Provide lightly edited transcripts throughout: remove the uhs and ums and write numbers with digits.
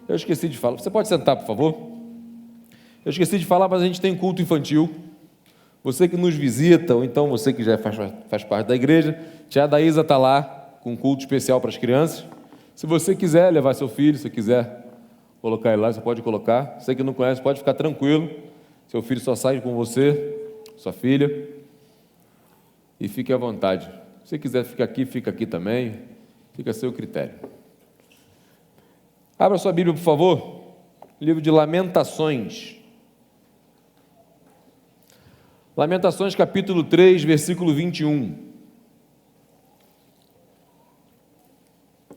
Eu esqueci de falar. Você pode sentar, por favor? Eu esqueci de falar, mas a gente tem culto infantil. Você que nos visita, ou então você que já faz parte da igreja, tia Daísa está lá com um culto especial para as crianças. Se você quiser levar seu filho, se quiser colocar ele lá, você pode colocar. Você que não conhece, pode ficar tranquilo. Seu filho só sai com você, sua filha. E fique à vontade. Se você quiser fica aqui também. Fica a seu critério. Abra sua Bíblia, por favor. Livro de Lamentações. Lamentações, capítulo 3, versículo 21.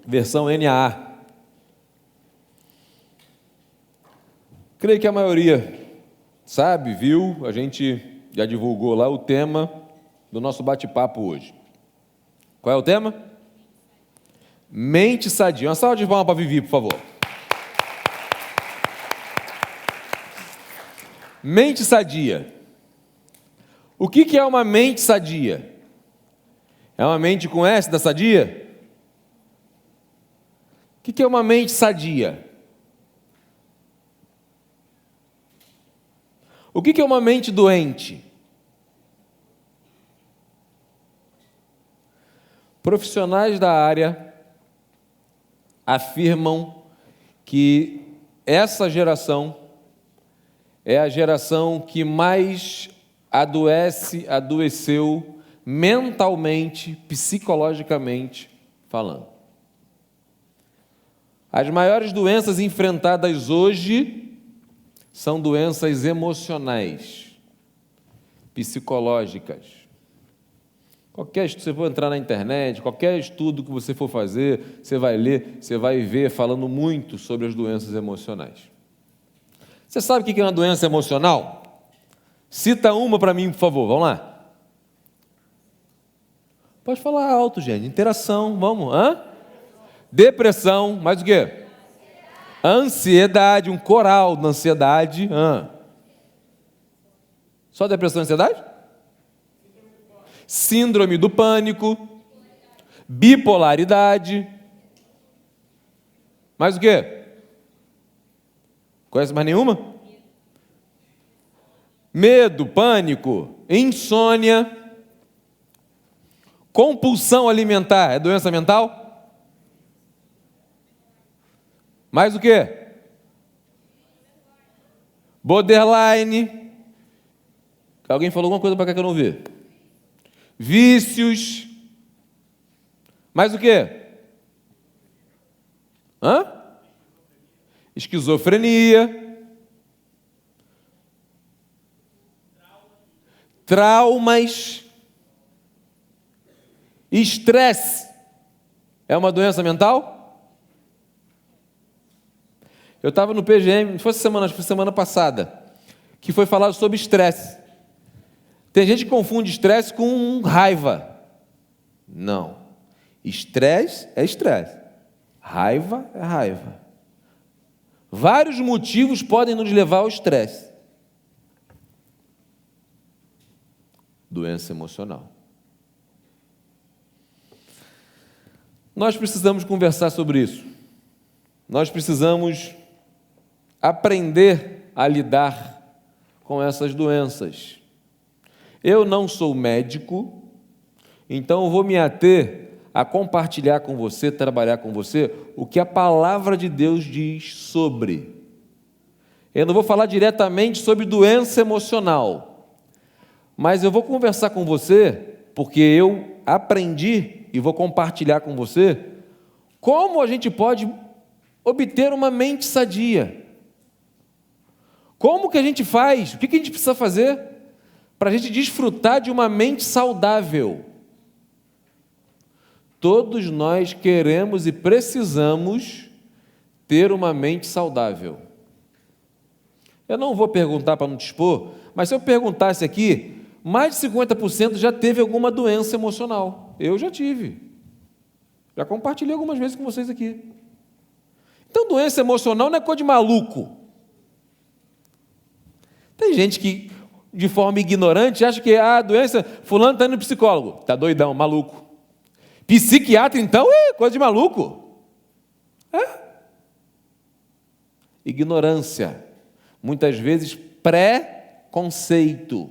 Versão NAA. Creio que a maioria sabe, viu, a gente já divulgou lá o tema do nosso bate-papo hoje. Qual é o tema? Mente sadia. Uma salva de palmas para Vivi, por favor. Mente sadia. O que é uma mente sadia? É uma mente com S da sadia? O que é uma mente sadia? O que é uma mente doente? Profissionais da área afirmam que essa geração é a geração que mais adoeceu mentalmente, psicologicamente falando. As maiores doenças enfrentadas hoje são doenças emocionais, psicológicas. Se você for entrar na internet, qualquer estudo que você for fazer, você vai ler, você vai ver falando muito sobre as doenças emocionais. Você sabe o que é uma doença emocional? Cita uma para mim, por favor, vamos lá. Pode falar alto, gente. Interação, vamos. Depressão, mais o quê? Ansiedade, um coral da ansiedade. Só depressão e ansiedade? Síndrome do pânico, bipolaridade. Mais o quê? Conhece mais nenhuma? Medo, pânico, insônia, compulsão alimentar. É doença mental? Mais o quê? Borderline. Alguém falou alguma coisa para cá que eu não vi? Vícios. Mais o quê? Esquizofrenia. Traumas. Estresse. É uma doença mental? Eu estava no PGM, não foi semana passada, que foi falado sobre estresse. Tem gente que confunde estresse com raiva. Não. Estresse é estresse. Raiva é raiva. Vários motivos podem nos levar ao estresse. Doença emocional. Nós precisamos conversar sobre isso. Nós precisamos aprender a lidar com essas doenças. Eu não sou médico, então eu vou me ater a compartilhar com você, trabalhar com você, o que a palavra de Deus diz sobre. Eu não vou falar diretamente sobre doença emocional, mas eu vou conversar com você, porque eu aprendi e vou compartilhar com você como a gente pode obter uma mente sadia. Como que a gente faz? O que a gente precisa fazer para a gente desfrutar de uma mente saudável? Todos nós queremos e precisamos ter uma mente saudável. Eu não vou perguntar para não te expor, mas se eu perguntasse aqui, mais de 50% já teve alguma doença emocional. Eu já tive. Já compartilhei algumas vezes com vocês aqui. Então, doença emocional não é coisa de maluco. Tem gente que, de forma ignorante, acha que a doença, fulano está indo no psicólogo. Está doidão, maluco. Psiquiatra, então, é coisa de maluco. ignorância, muitas vezes preconceito.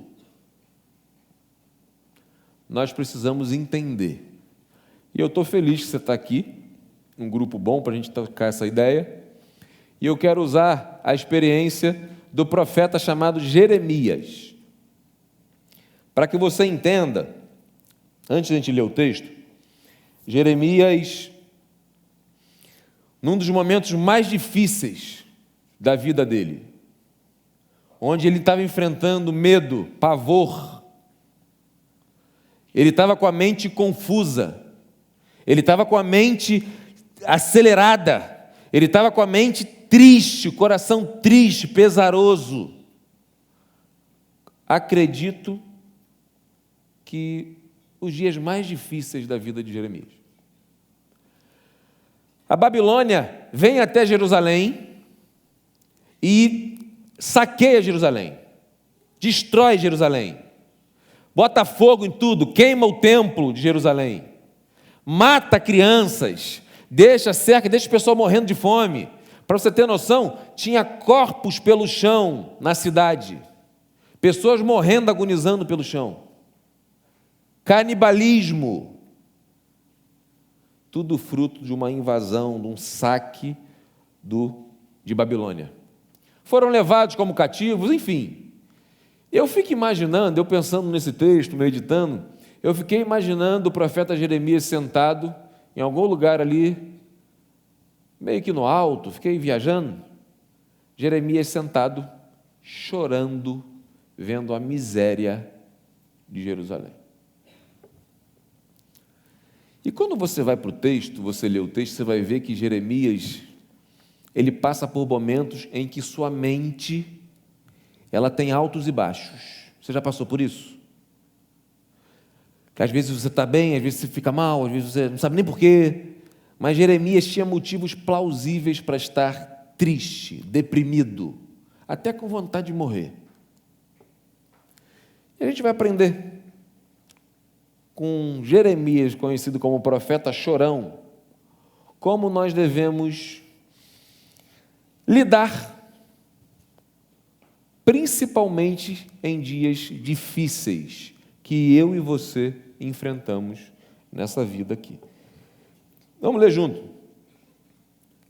Nós precisamos entender. E eu estou feliz que você está aqui, um grupo bom para a gente tocar essa ideia. E eu quero usar a experiência do profeta chamado Jeremias, para que você entenda, antes de a gente ler o texto, Jeremias, num dos momentos mais difíceis da vida dele, onde ele estava enfrentando medo, pavor, ele estava com a mente confusa, ele estava com a mente acelerada, ele estava com a mente triste, o coração triste, pesaroso. Acredito que os dias mais difíceis da vida de Jeremias. A Babilônia vem até Jerusalém e saqueia Jerusalém, destrói Jerusalém, bota fogo em tudo, queima o templo de Jerusalém, mata crianças, deixa cerca, deixa o pessoal morrendo de fome. Para você ter noção, tinha corpos pelo chão na cidade, pessoas morrendo, agonizando pelo chão, canibalismo, tudo fruto de uma invasão, de um saque de Babilônia. Foram levados como cativos, enfim. Eu fico imaginando, eu pensando nesse texto, meditando, eu fiquei imaginando o profeta Jeremias sentado em algum lugar ali, meio que no alto, fiquei viajando, Jeremias sentado, chorando, vendo a miséria de Jerusalém. E quando você vai para o texto, você lê o texto, você vai ver que Jeremias, ele passa por momentos em que sua mente, ela tem altos e baixos. Você já passou por isso? Que às vezes você está bem, às vezes você fica mal, às vezes você não sabe nem porquê. Mas Jeremias tinha motivos plausíveis para estar triste, deprimido, até com vontade de morrer. E a gente vai aprender com Jeremias, conhecido como profeta chorão, como nós devemos lidar, principalmente em dias difíceis que eu e você enfrentamos nessa vida aqui. Vamos ler junto.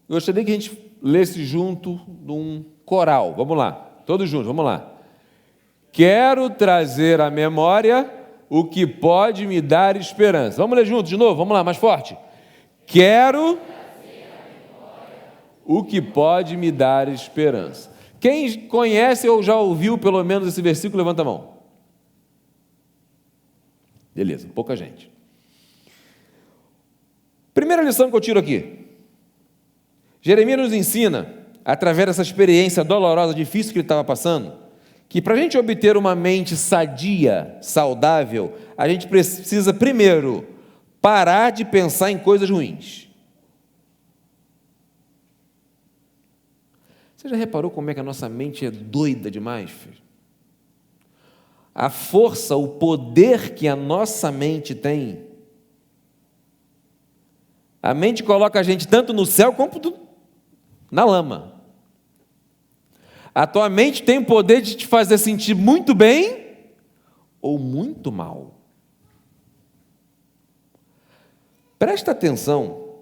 Gostaria que a gente lesse junto num coral. Vamos lá, todos juntos, vamos lá. Quero trazer à memória o que pode me dar esperança. Vamos ler juntos de novo, vamos lá, mais forte. Quero trazer à memória o que pode me dar esperança. Quem conhece ou já ouviu pelo menos esse versículo, levanta a mão. Beleza, pouca gente. Primeira lição que eu tiro aqui. Jeremias nos ensina, através dessa experiência dolorosa, difícil que ele estava passando, que para a gente obter uma mente sadia, saudável, a gente precisa, primeiro, parar de pensar em coisas ruins. Você já reparou como é que a nossa mente é doida demais, filho? A força, o poder que a nossa mente tem. A mente coloca a gente tanto no céu como na lama. A tua mente tem o poder de te fazer sentir muito bem ou muito mal. Presta atenção.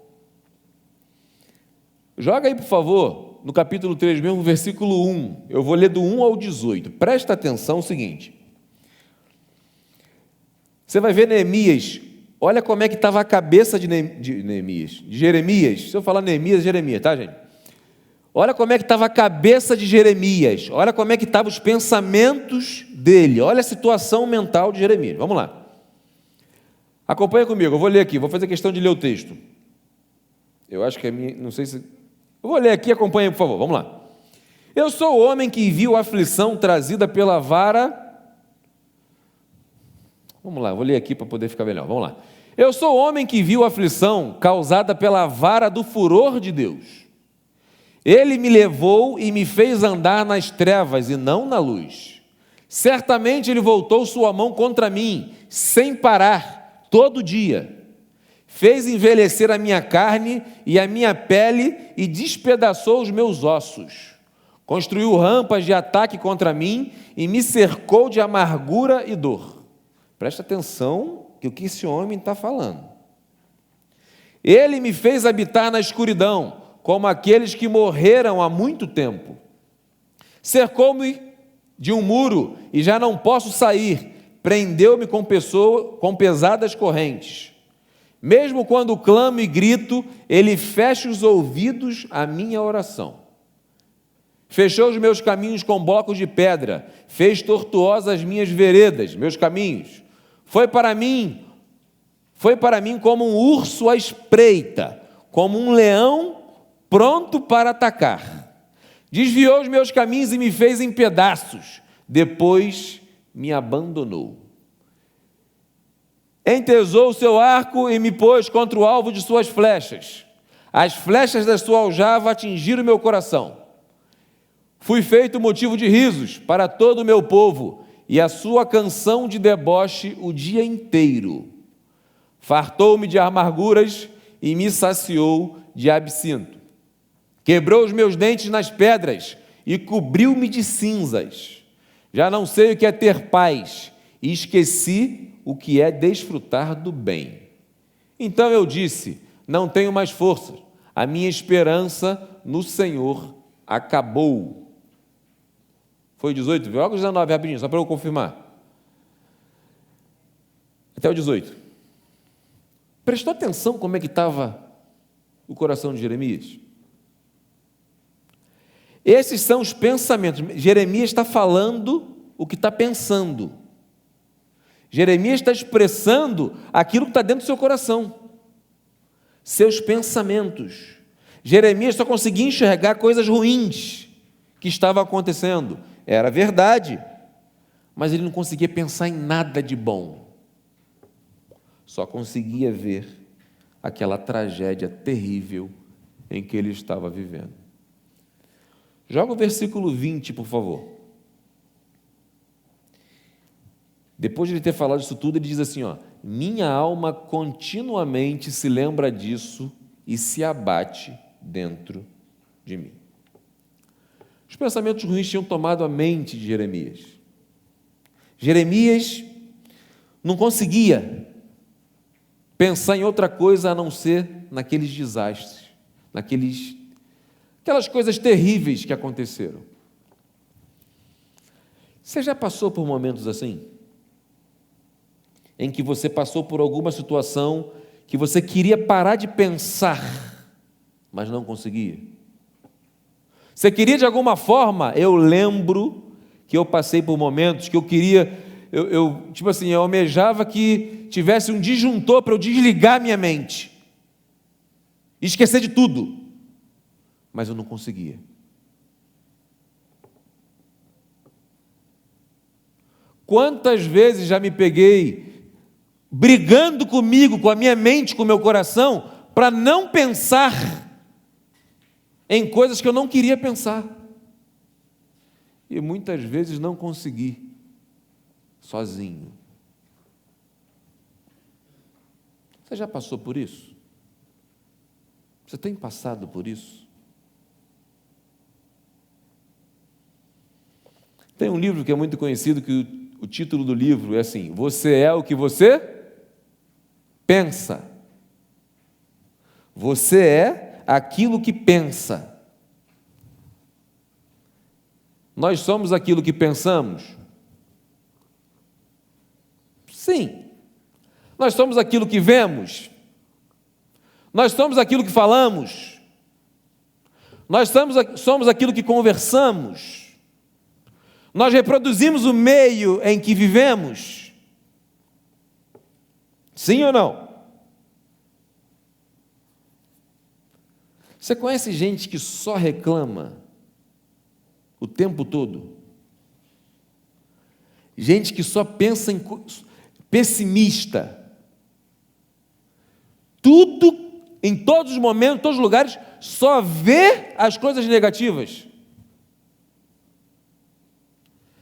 Joga aí, por favor, no capítulo 3 mesmo, versículo 1. Eu vou ler do 1 ao 18. Presta atenção, é o seguinte. Você vai ver Neemias. Olha como é que estava a cabeça de Jeremias. Se eu falar Neemias, Jeremias, tá, gente? Olha como é que estava a cabeça de Jeremias. Olha como é que estavam os pensamentos dele. Olha a situação mental de Jeremias. Vamos lá. Acompanha comigo, eu vou ler aqui. Vou fazer questão de ler o texto. Eu acho que é minha, não sei se... Eu vou ler aqui, acompanha, por favor. Vamos lá. Eu sou o homem que viu a aflição trazida pela vara... Vamos lá, vou ler aqui para poder ficar melhor. Vamos lá. Eu sou o homem que viu a aflição causada pela vara do furor de Deus. Ele me levou e me fez andar nas trevas e não na luz. Certamente ele voltou sua mão contra mim, sem parar, todo dia. Fez envelhecer a minha carne e a minha pele e despedaçou os meus ossos. Construiu rampas de ataque contra mim e me cercou de amargura e dor. Presta atenção que o que esse homem está falando. Ele me fez habitar na escuridão, como aqueles que morreram há muito tempo. Cercou-me de um muro e já não posso sair. Prendeu-me com pesadas correntes. Mesmo quando clamo e grito, ele fecha os ouvidos à minha oração. Fechou os meus caminhos com blocos de pedra, fez tortuosas as minhas veredas, meus caminhos. Foi para mim como um urso à espreita, como um leão pronto para atacar. Desviou os meus caminhos e me fez em pedaços, depois me abandonou. Entesou o seu arco e me pôs contra o alvo de suas flechas. As flechas da sua aljava atingiram meu coração. Fui feito motivo de risos para todo o meu povo, e a sua canção de deboche o dia inteiro. Fartou-me de amarguras e me saciou de absinto. Quebrou os meus dentes nas pedras e cobriu-me de cinzas. Já não sei o que é ter paz e esqueci o que é desfrutar do bem. Então eu disse, não tenho mais forças, a minha esperança no Senhor acabou. Foi o 18, logo o 19, rapidinho, só para eu confirmar. Até o 18. Prestou atenção como é que estava o coração de Jeremias? Esses são os pensamentos. Jeremias está falando o que está pensando. Jeremias está expressando aquilo que está dentro do seu coração. Seus pensamentos. Jeremias só conseguia enxergar coisas ruins que estavam acontecendo. Era verdade, mas ele não conseguia pensar em nada de bom. Só conseguia ver aquela tragédia terrível em que ele estava vivendo. Joga o versículo 20, por favor. Depois de ele ter falado isso tudo, ele diz assim, minha alma continuamente se lembra disso e se abate dentro de mim. Os pensamentos ruins tinham tomado a mente de Jeremias. Jeremias não conseguia pensar em outra coisa a não ser naqueles desastres, aquelas coisas terríveis que aconteceram. Você já passou por momentos assim? Em que você passou por alguma situação que você queria parar de pensar, mas não conseguia? Você queria de alguma forma? Eu lembro que eu passei por momentos que eu queria, eu almejava que tivesse um disjuntor para eu desligar minha mente, esquecer de tudo, mas eu não conseguia. Quantas vezes já me peguei brigando comigo, com a minha mente, com o meu coração, para não pensar em coisas que eu não queria pensar. E muitas vezes não consegui, sozinho. Você já passou por isso? Você tem passado por isso? Tem um livro que é muito conhecido, que o título do livro é assim, Você é o que você pensa. Você é aquilo que pensa. Nós somos aquilo que pensamos? Sim. Nós somos aquilo que vemos? Nós somos aquilo que falamos? Nós somos aquilo que conversamos? Nós reproduzimos o meio em que vivemos? Sim ou não? Você conhece gente que só reclama o tempo todo? Gente que só pensa em pessimista. Tudo, em todos os momentos, em todos os lugares, só vê as coisas negativas.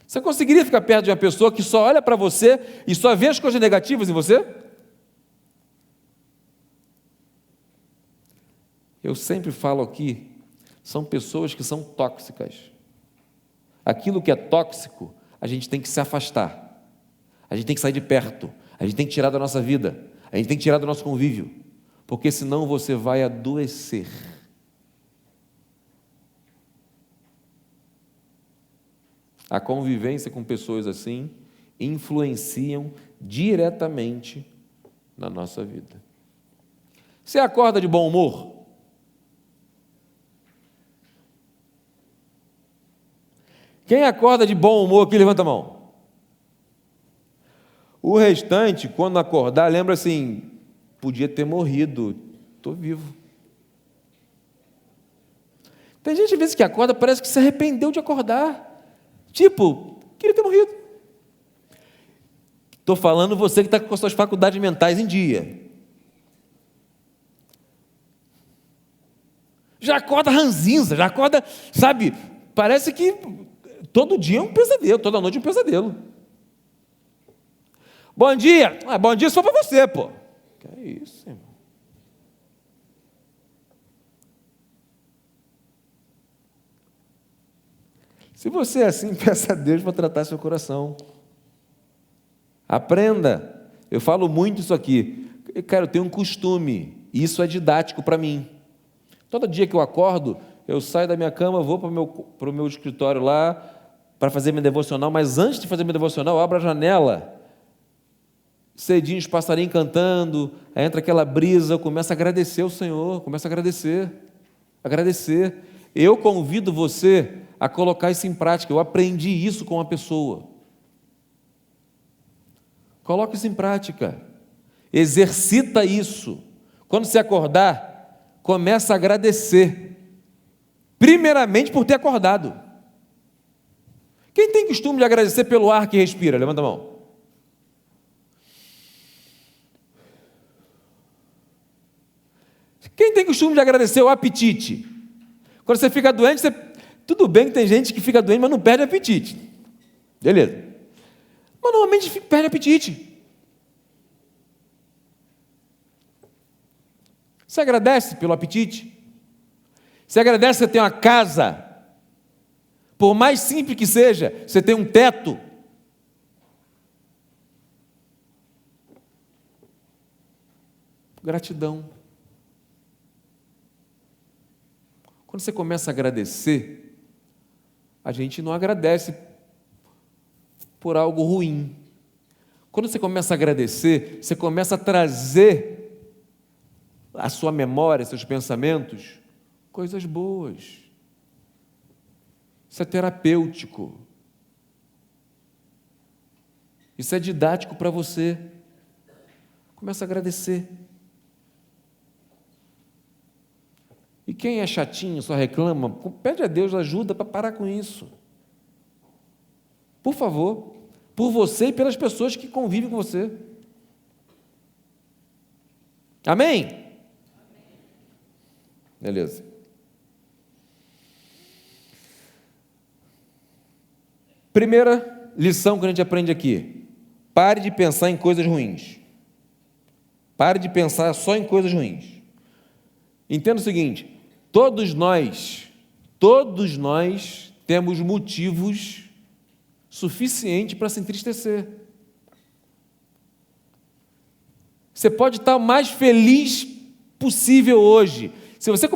Você conseguiria ficar perto de uma pessoa que só olha para você e só vê as coisas negativas em você? Eu sempre falo aqui, são pessoas que são tóxicas. aquilo que é tóxico, a gente tem que se afastar, a gente tem que sair de perto, a gente tem que tirar da nossa vida, a gente tem que tirar do nosso convívio, porque senão você vai adoecer. A convivência com pessoas assim influenciam diretamente na nossa vida. Você acorda de bom humor? Quem acorda de bom humor aqui, levanta a mão. O restante, quando acordar, lembra assim, podia ter morrido, estou vivo. Tem gente às vezes que acorda, parece que se arrependeu de acordar. Tipo, queria ter morrido. Estou falando você que está com as suas faculdades mentais em dia. Já acorda ranzinza, já acorda, sabe, parece que todo dia é um pesadelo, toda noite é um pesadelo. Bom dia! Bom dia só para você, pô. Que é isso, irmão? Se você é assim, peça a Deus para tratar seu coração. Aprenda. Eu falo muito isso aqui. Cara, eu tenho um costume, e isso é didático para mim. Todo dia que eu acordo, eu saio da minha cama, vou para o meu escritório lá, para fazer minha devocional, mas antes de fazer minha devocional, eu abro a janela, cedinho, os passarinhos cantando, aí entra aquela brisa, eu começo a agradecer ao Senhor, começo a agradecer. Eu convido você a colocar isso em prática, eu aprendi isso com uma pessoa. Coloque isso em prática, exercita isso. Quando você acordar, começa a agradecer, primeiramente por ter acordado. Quem tem costume de agradecer pelo ar que respira? Levanta a mão. Quem tem costume de agradecer o apetite? Quando você fica doente, tudo bem que tem gente que fica doente, mas não perde apetite. Beleza. Mas normalmente perde apetite. Você agradece pelo apetite? Você agradece que você tem uma casa? Por mais simples que seja, você tem um teto? Gratidão. Quando você começa a agradecer, a gente não agradece por algo ruim. Quando você começa a agradecer, você começa a trazer a sua memória, seus pensamentos, coisas boas. Isso é terapêutico. Isso é didático para você. Começa a agradecer. E quem é chatinho, só reclama, pede a Deus ajuda para parar com isso. Por favor, por você e pelas pessoas que convivem com você. Amém? Beleza. Primeira lição que a gente aprende aqui: pare de pensar em coisas ruins. Pare de pensar só em coisas ruins. Entenda o seguinte: todos nós temos motivos suficientes para se entristecer. Você pode estar o mais feliz possível hoje. Se você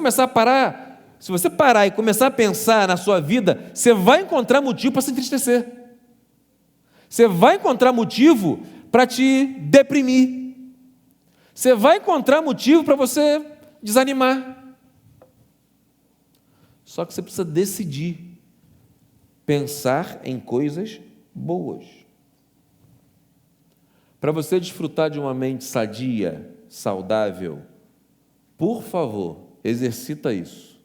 parar e começar a pensar na sua vida, você vai encontrar motivo para se entristecer. Você vai encontrar motivo para te deprimir. Você vai encontrar motivo para você desanimar. Só que você precisa decidir pensar em coisas boas. Para você desfrutar de uma mente sadia, saudável, por favor, exercita isso.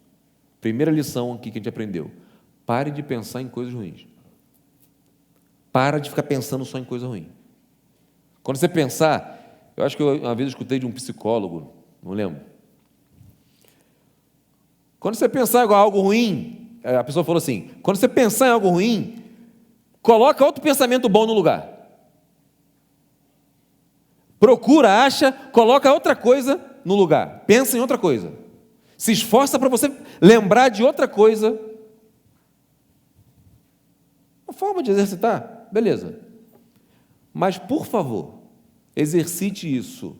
Primeira lição aqui que a gente aprendeu: pare de pensar em coisas ruins. Para de ficar pensando só em coisa ruim. Quando você pensar, eu acho que uma vez eu escutei de um psicólogo, não lembro. Quando você pensar em algo ruim, a pessoa falou assim: quando você pensar em algo ruim, coloca outro pensamento bom no lugar. Procura, acha, coloca outra coisa no lugar. Pensa em outra coisa. Se esforça para você lembrar de outra coisa. Uma forma de exercitar, beleza. Mas, por favor, exercite isso.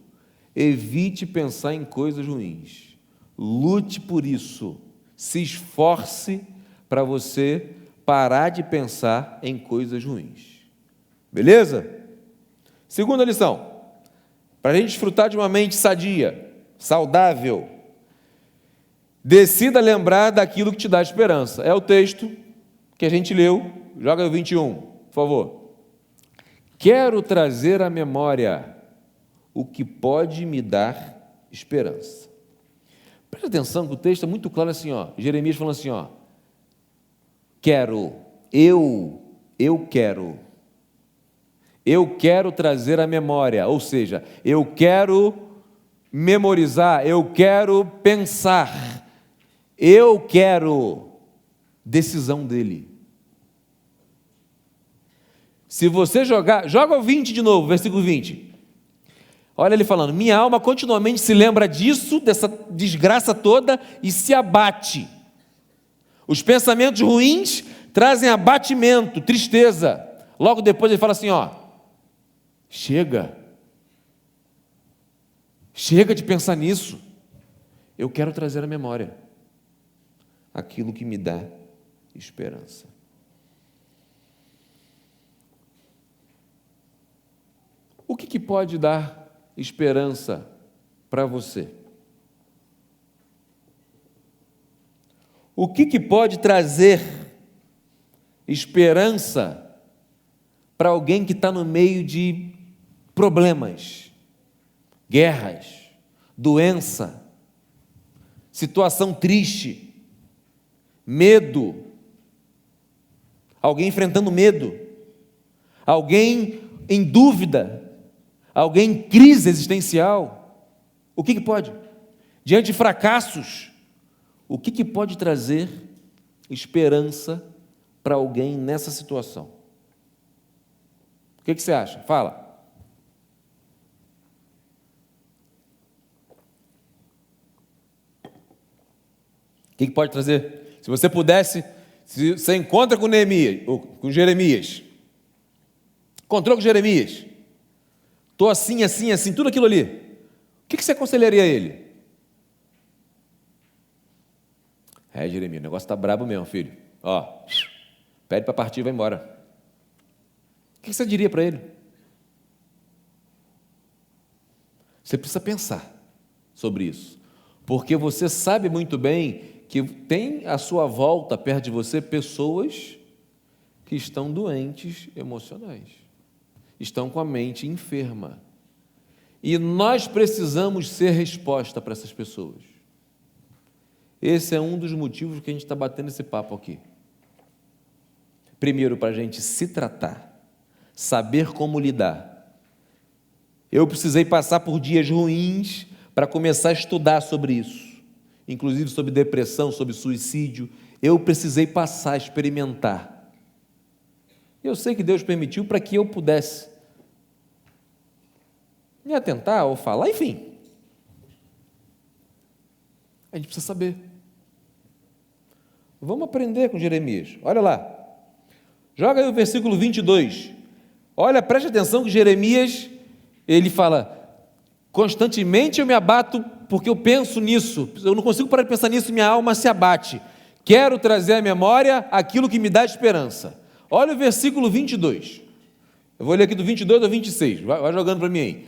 Evite pensar em coisas ruins. Lute por isso. Se esforce para você parar de pensar em coisas ruins. Beleza? Segunda lição. Para a gente desfrutar de uma mente sadia, saudável, decida lembrar daquilo que te dá esperança. É o texto que a gente leu. Joga o 21, por favor. Quero trazer à memória o que pode me dar esperança. Presta atenção que o texto é muito claro assim, ó. Jeremias falando assim, ó. Eu quero trazer à memória, ou seja, eu quero memorizar, eu quero pensar, eu quero decisão dele. Se você joga o 20 de novo, versículo 20. Olha ele falando, minha alma continuamente se lembra disso, dessa desgraça toda, e se abate. Os pensamentos ruins trazem abatimento, tristeza. Logo depois ele fala assim, ó, chega de pensar nisso. Eu quero trazer à memória aquilo que me dá esperança. O que pode dar esperança para você? O que pode trazer esperança para alguém que está no meio de problemas, guerras, doença, situação triste, medo, alguém enfrentando medo, alguém em dúvida, alguém em crise existencial? O que pode? Diante de fracassos, o que pode trazer esperança para alguém nessa situação? O que você acha? Fala. O que pode trazer? Se você pudesse, se você encontra com Neemias, ou com Jeremias, encontrou com Jeremias, estou assim, tudo aquilo ali, o que você aconselharia a ele? Jeremias, o negócio está brabo mesmo, filho. Ó, pede para partir e vai embora. O que você diria para ele? Você precisa pensar sobre isso, porque você sabe muito bem que tem à sua volta, perto de você, pessoas que estão doentes emocionais, estão com a mente enferma, e nós precisamos ser resposta para essas pessoas. Esse é um dos motivos que a gente está batendo esse papo aqui. Primeiro, para a gente se tratar, saber como lidar. Eu precisei passar por dias ruins para começar a estudar sobre isso, inclusive sobre depressão, sobre suicídio. Eu precisei passar, experimentar. Eu sei que Deus permitiu para que eu pudesse me atentar ou falar, enfim. A gente precisa saber. Vamos aprender com Jeremias. Olha lá. Joga aí o versículo 22. Olha, preste atenção que Jeremias, ele fala, constantemente eu me abato porque eu penso nisso. Eu não consigo parar de pensar nisso, minha alma se abate. Quero trazer à memória aquilo que me dá esperança. Olha o versículo 22. Eu vou ler aqui do 22 ao 26. Vai jogando para mim aí.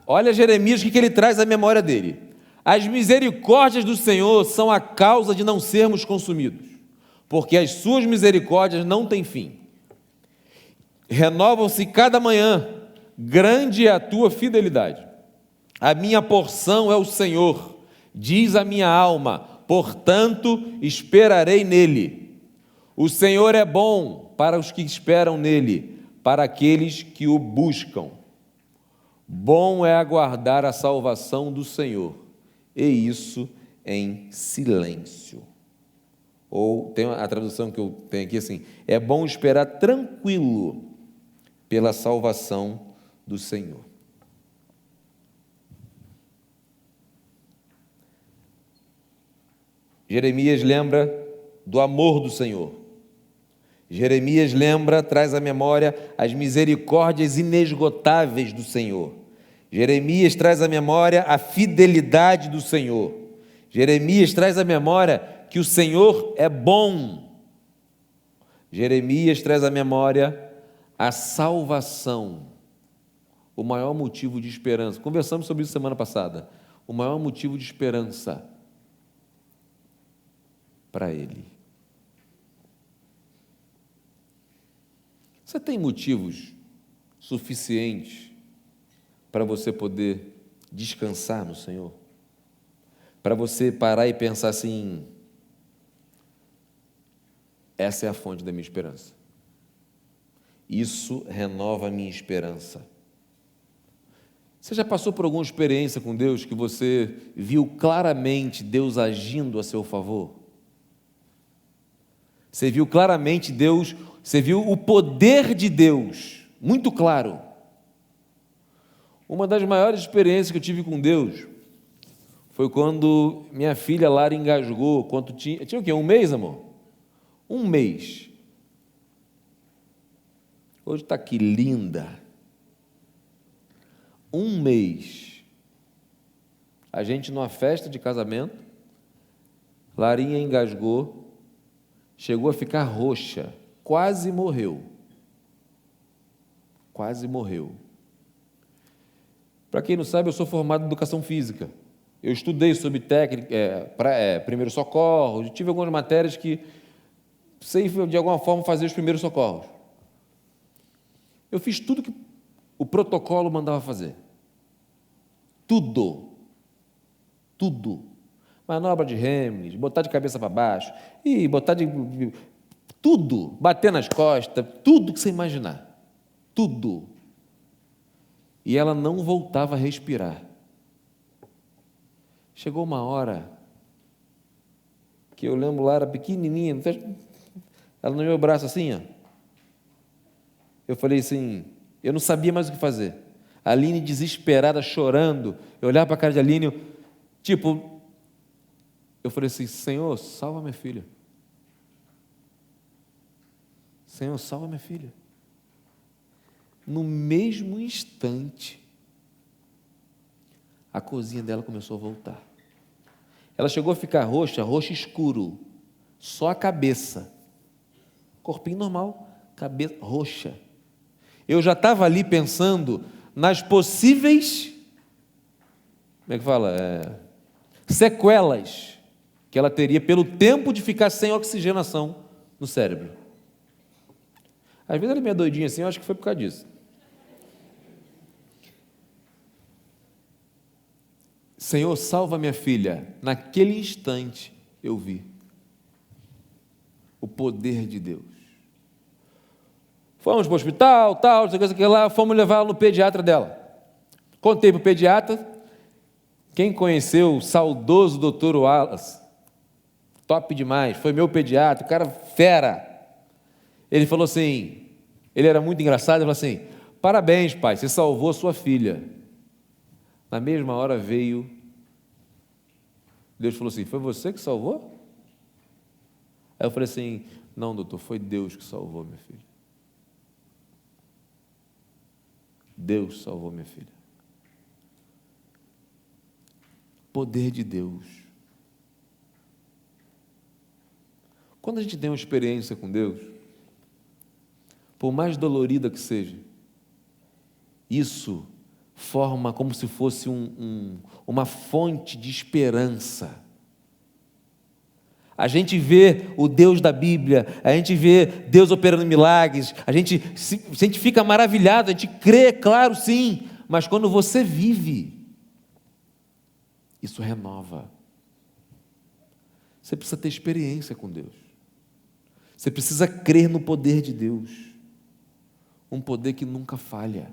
Olha Jeremias, o que ele traz à memória dele. As misericórdias do Senhor são a causa de não sermos consumidos, porque as suas misericórdias não têm fim. Renovam-se cada manhã, grande é a tua fidelidade. A minha porção é o Senhor, diz a minha alma, portanto esperarei nele. O Senhor é bom para os que esperam nele, para aqueles que o buscam. Bom é aguardar a salvação do Senhor, e isso em silêncio. Ou tem a tradução que eu tenho aqui assim, é bom esperar tranquilo pela salvação do Senhor. Jeremias lembra do amor do Senhor. Jeremias lembra, traz à memória as misericórdias inesgotáveis do Senhor. Jeremias traz à memória a fidelidade do Senhor. Jeremias traz à memória que o Senhor é bom. Jeremias traz à memória a salvação, o maior motivo de esperança. Conversamos sobre isso semana passada. O maior motivo de esperança para ele. Você tem motivos suficientes para você poder descansar no Senhor? Para você parar e pensar assim: essa é a fonte da minha esperança. Isso renova a minha esperança. Você já passou por alguma experiência com Deus que você viu claramente Deus agindo a seu favor? Você viu claramente Deus, você viu o poder de Deus, muito claro. Uma das maiores experiências que eu tive com Deus foi quando minha filha Lara engasgou, quando tinha o quê? 1 mês, amor? 1 mês. Hoje está aqui linda. 1 mês. A gente numa festa de casamento, Larinha engasgou, chegou a ficar roxa, quase morreu. Quase morreu. Para quem não sabe, eu sou formado em educação física. Eu estudei sobre técnica, primeiros socorros, tive algumas matérias que sei de alguma forma fazer os primeiros socorros. Eu fiz tudo que o protocolo mandava fazer. Tudo. Manobra de Heimlich, botar de cabeça para baixo, e botar de... tudo, bater nas costas, tudo que você imaginar. Tudo. E ela não voltava a respirar. Chegou uma hora que eu lembro lá, era pequenininha, ela no meu braço assim, ó. Eu falei assim, eu não sabia mais o que fazer. A Aline desesperada, chorando, eu olhava para a cara de Aline, eu falei assim: Senhor, salva minha filha. Senhor, salva minha filha. No mesmo instante, a cozinha dela começou a voltar. Ela chegou a ficar roxa escuro, só a cabeça. Corpinho normal, cabeça roxa. Eu já estava ali pensando nas possíveis, como é que fala? Sequelas que ela teria pelo tempo de ficar sem oxigenação no cérebro. Às vezes ela é meio doidinha assim, eu acho que foi por causa disso. Senhor, salva minha filha. Naquele instante eu vi o poder de Deus. Fomos para o hospital, não sei o que lá, fomos levar ela no pediatra dela. Contei para o pediatra. Quem conheceu o saudoso doutor Wallace, top demais, foi meu pediatra, o cara fera. Ele falou assim, ele era muito engraçado, ele falou assim: parabéns, pai, você salvou sua filha. Na mesma hora veio, Deus falou assim: foi você que salvou? Aí eu falei assim: não, doutor, foi Deus que salvou minha filha. Deus salvou minha filha. Poder de Deus. Quando a gente tem uma experiência com Deus, por mais dolorida que seja, isso forma como se fosse uma fonte de esperança. A gente vê o Deus da Bíblia, a gente vê Deus operando milagres, a gente fica maravilhado, a gente crê, claro, sim, mas quando você vive, isso renova. Você precisa ter experiência com Deus. Você precisa crer no poder de Deus. Um poder que nunca falha.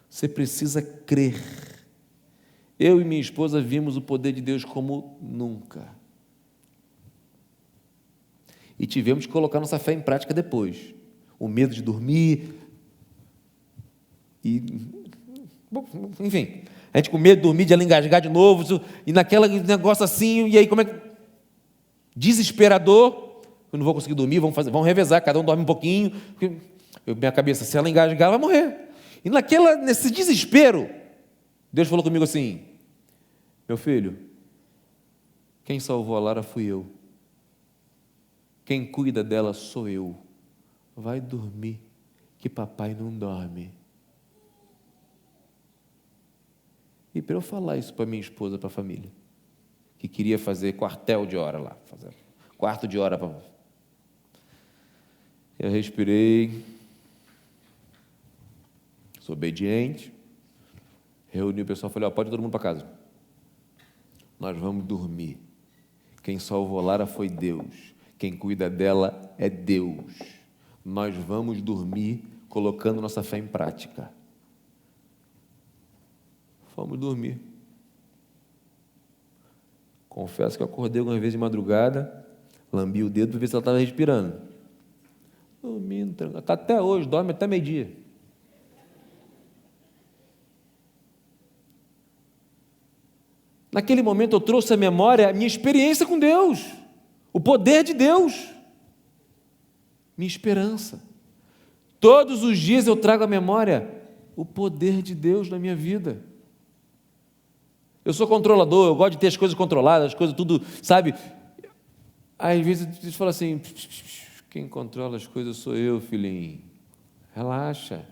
Você precisa crer. Eu e minha esposa vimos o poder de Deus como nunca. E tivemos que colocar nossa fé em prática depois. O medo de dormir. Enfim, a gente com medo de dormir, de ela engasgar de novo, e naquele negócio assim, e aí como é que... Desesperador. eu não vou conseguir dormir, vamos revezar, cada um dorme um pouquinho. Minha cabeça, se ela engasgar, ela vai morrer. E nesse desespero, Deus falou comigo assim: meu filho, quem salvou a Lara fui eu. Quem cuida dela sou eu. Vai dormir, que papai não dorme. E para eu falar isso para minha esposa, para a família, que queria fazer quartel de hora lá, fazer quarto de hora para... Eu respirei, sou obediente, reuni o pessoal e falei: pode todo mundo para casa. Nós vamos dormir. Quem salvou Lara foi Deus. Quem cuida dela é Deus. Nós vamos dormir colocando nossa fé em prática. Fomos dormir. Confesso que eu acordei algumas vezes de madrugada, lambi o dedo para ver se ela estava respirando. Dormindo, tranquilo. Está até hoje, dorme até meio-dia. Naquele momento eu trouxe à memória a minha experiência com Deus, o poder de Deus, minha esperança. Todos os dias eu trago à memória o poder de Deus na minha vida. Eu sou controlador, eu gosto de ter as coisas controladas, as coisas tudo, sabe? Aí, às vezes você fala assim: quem controla as coisas sou eu, filhinho. Relaxa.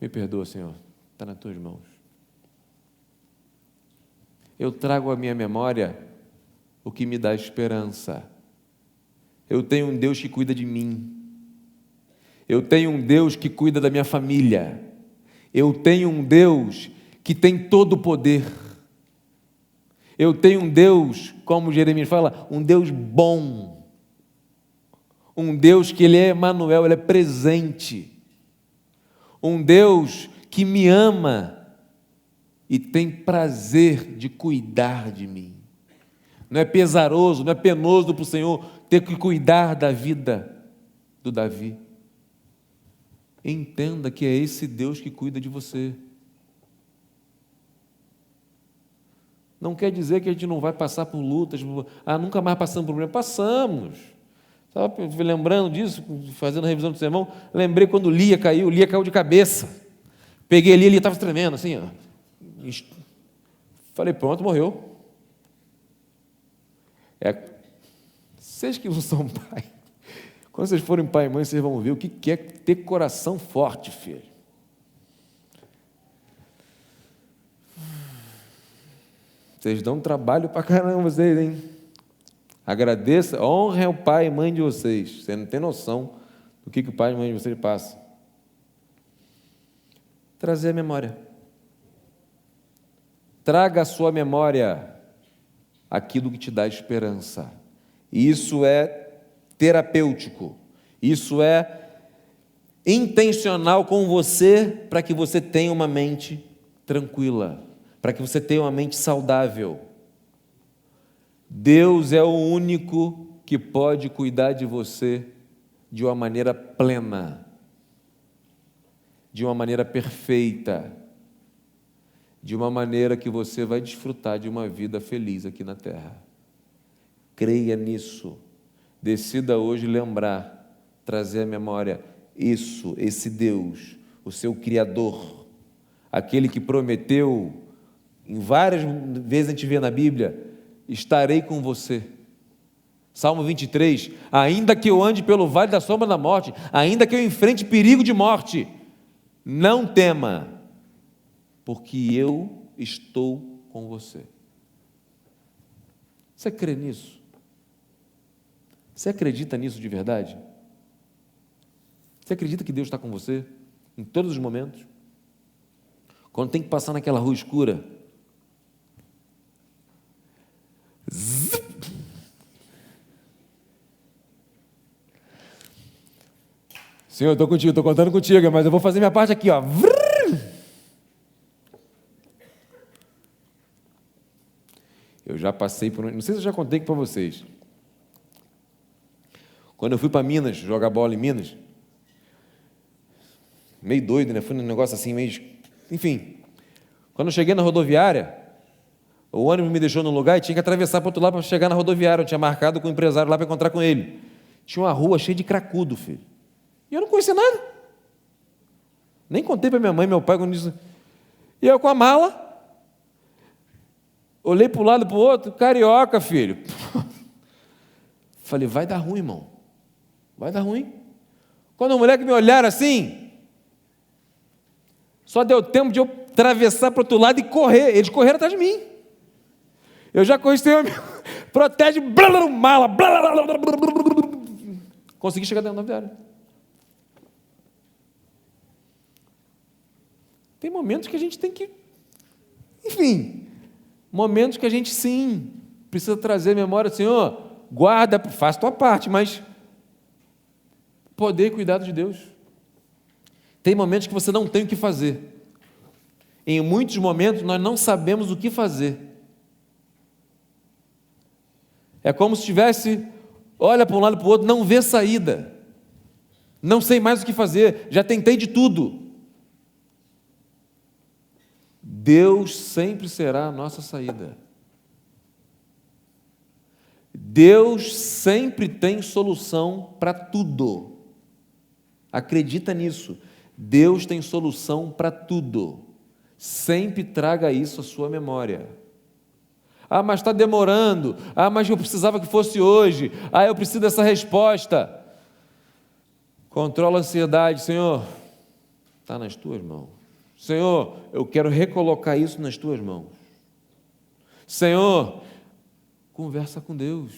Me perdoa, Senhor, está nas tuas mãos. Eu trago à minha memória o que me dá esperança. Eu tenho um Deus que cuida de mim. Eu tenho um Deus que cuida da minha família. Eu tenho um Deus que tem todo o poder. Eu tenho um Deus, como Jeremias fala, um Deus bom. Um Deus que Ele é Emanuel, Ele é presente. Um Deus que me ama e tem prazer de cuidar de mim. Não é pesaroso, não é penoso para o Senhor ter que cuidar da vida do Davi. Entenda que é esse Deus que cuida de você. Não quer dizer que a gente não vai passar por lutas, nunca mais passamos por problemas. Passamos. Estava lembrando disso, fazendo a revisão do sermão, lembrei quando Lia caiu de cabeça. Peguei Lia estava tremendo, assim, ó. Falei: pronto, morreu. Vocês que não são pai, quando vocês forem pai e mãe, vocês vão ver o que é ter coração forte, filho. Vocês dão trabalho pra caramba, vocês, hein? Agradeça, honrem o pai e mãe de vocês. Você não tem noção do que o pai e mãe de vocês passam. Trazer a memória. Traga à sua memória aquilo que te dá esperança. Isso é terapêutico. Isso é intencional com você, para que você tenha uma mente tranquila, para que você tenha uma mente saudável. Deus é o único que pode cuidar de você de uma maneira plena, de uma maneira perfeita, de uma maneira que você vai desfrutar de uma vida feliz aqui na terra. Creia nisso. Decida hoje lembrar, trazer à memória esse Deus, o seu Criador, aquele que prometeu, em várias vezes a gente vê na Bíblia: estarei com você. Salmo 23, ainda que eu ande pelo vale da sombra da morte, ainda que eu enfrente perigo de morte, não tema, porque eu estou com você. Você crê nisso? Você acredita nisso de verdade? Você acredita que Deus está com você em todos os momentos? Quando tem que passar naquela rua escura, Senhor, eu estou contigo, estou contando contigo, mas eu vou fazer minha parte aqui, ó. Eu já passei por... Não sei se eu já contei aqui para vocês. Quando eu fui para Minas, jogar bola em Minas, meio doido, né? Fui num negócio assim, meio... Enfim, quando eu cheguei na rodoviária, o ônibus me deixou num lugar e tinha que atravessar para o outro lado para chegar na rodoviária. Eu tinha marcado com o empresário lá para encontrar com ele. Tinha uma rua cheia de cracudo, filho. E eu não conhecia nada. Nem contei para minha mãe e meu pai quando disse. E eu com a mala, olhei para um lado e para o outro, carioca, filho. Falei, vai dar ruim, irmão. Vai dar ruim. Quando a mulher que me olharam assim, só deu tempo de eu atravessar para o outro lado e correr. Eles correram atrás de mim. Eu já corri, Senhor, protege, mala. Consegui chegar dentro da rodoviária. Tem momentos que a gente tem que... Enfim, momentos que a gente, sim, precisa trazer a memória, Senhor, guarda, faz tua parte, mas poder e cuidado de Deus. Tem momentos que você não tem o que fazer. Em muitos momentos, nós não sabemos o que fazer. É como se tivesse, olha para um lado e para o outro, não vê saída. Não sei mais o que fazer, já tentei de tudo. Deus sempre será a nossa saída. Deus sempre tem solução para tudo. Acredita nisso. Deus tem solução para tudo. Sempre traga isso à sua memória. Ah, mas está demorando. Ah, mas eu precisava que fosse hoje. Ah, eu preciso dessa resposta. Controla a ansiedade, Senhor. Está nas tuas mãos. Senhor, eu quero recolocar isso nas tuas mãos. Senhor, conversa com Deus.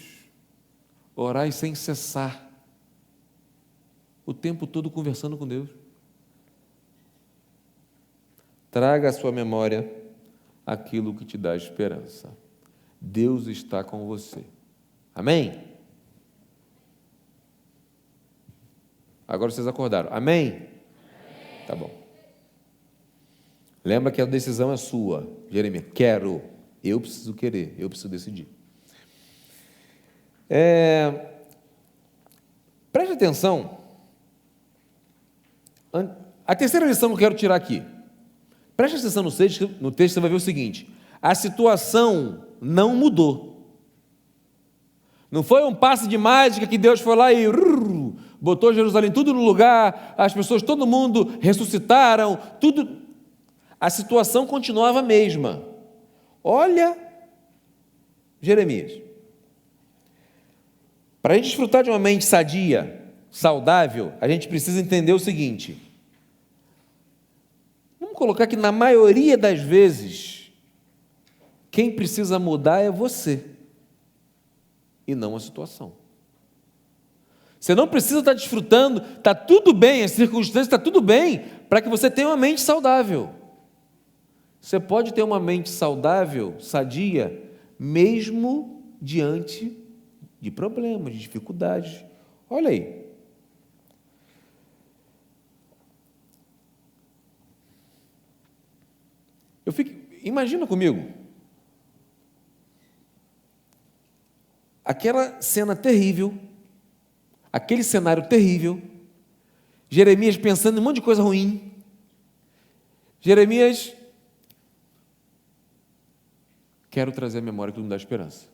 Orai sem cessar. O tempo todo conversando com Deus. Traga à sua memória aquilo que te dá esperança. Deus está com você. Amém? Agora vocês acordaram. Amém? Amém. Tá bom. Lembra que a decisão é sua. Jeremias, quero. Eu preciso querer. Eu preciso decidir. Preste atenção. A terceira lição que eu quero tirar aqui. Preste atenção no texto, você vai ver o seguinte. A situação não mudou. Não foi um passe de mágica que Deus foi lá e botou Jerusalém tudo no lugar, as pessoas, todo mundo ressuscitaram, tudo. A situação continuava a mesma. Olha, Jeremias. Para a gente desfrutar de uma mente sadia, saudável, a gente precisa entender o seguinte. Vamos colocar que na maioria das vezes, quem precisa mudar é você, e não a situação. Você não precisa estar desfrutando, está tudo bem, as circunstâncias está tudo bem, para que você tenha uma mente saudável. Você pode ter uma mente saudável, sadia, mesmo diante de problemas, de dificuldades. Olha aí. Imagina comigo. Aquela cena terrível, aquele cenário terrível, Jeremias pensando em um monte de coisa ruim. Jeremias, quero trazer a memória que tudo me dá esperança.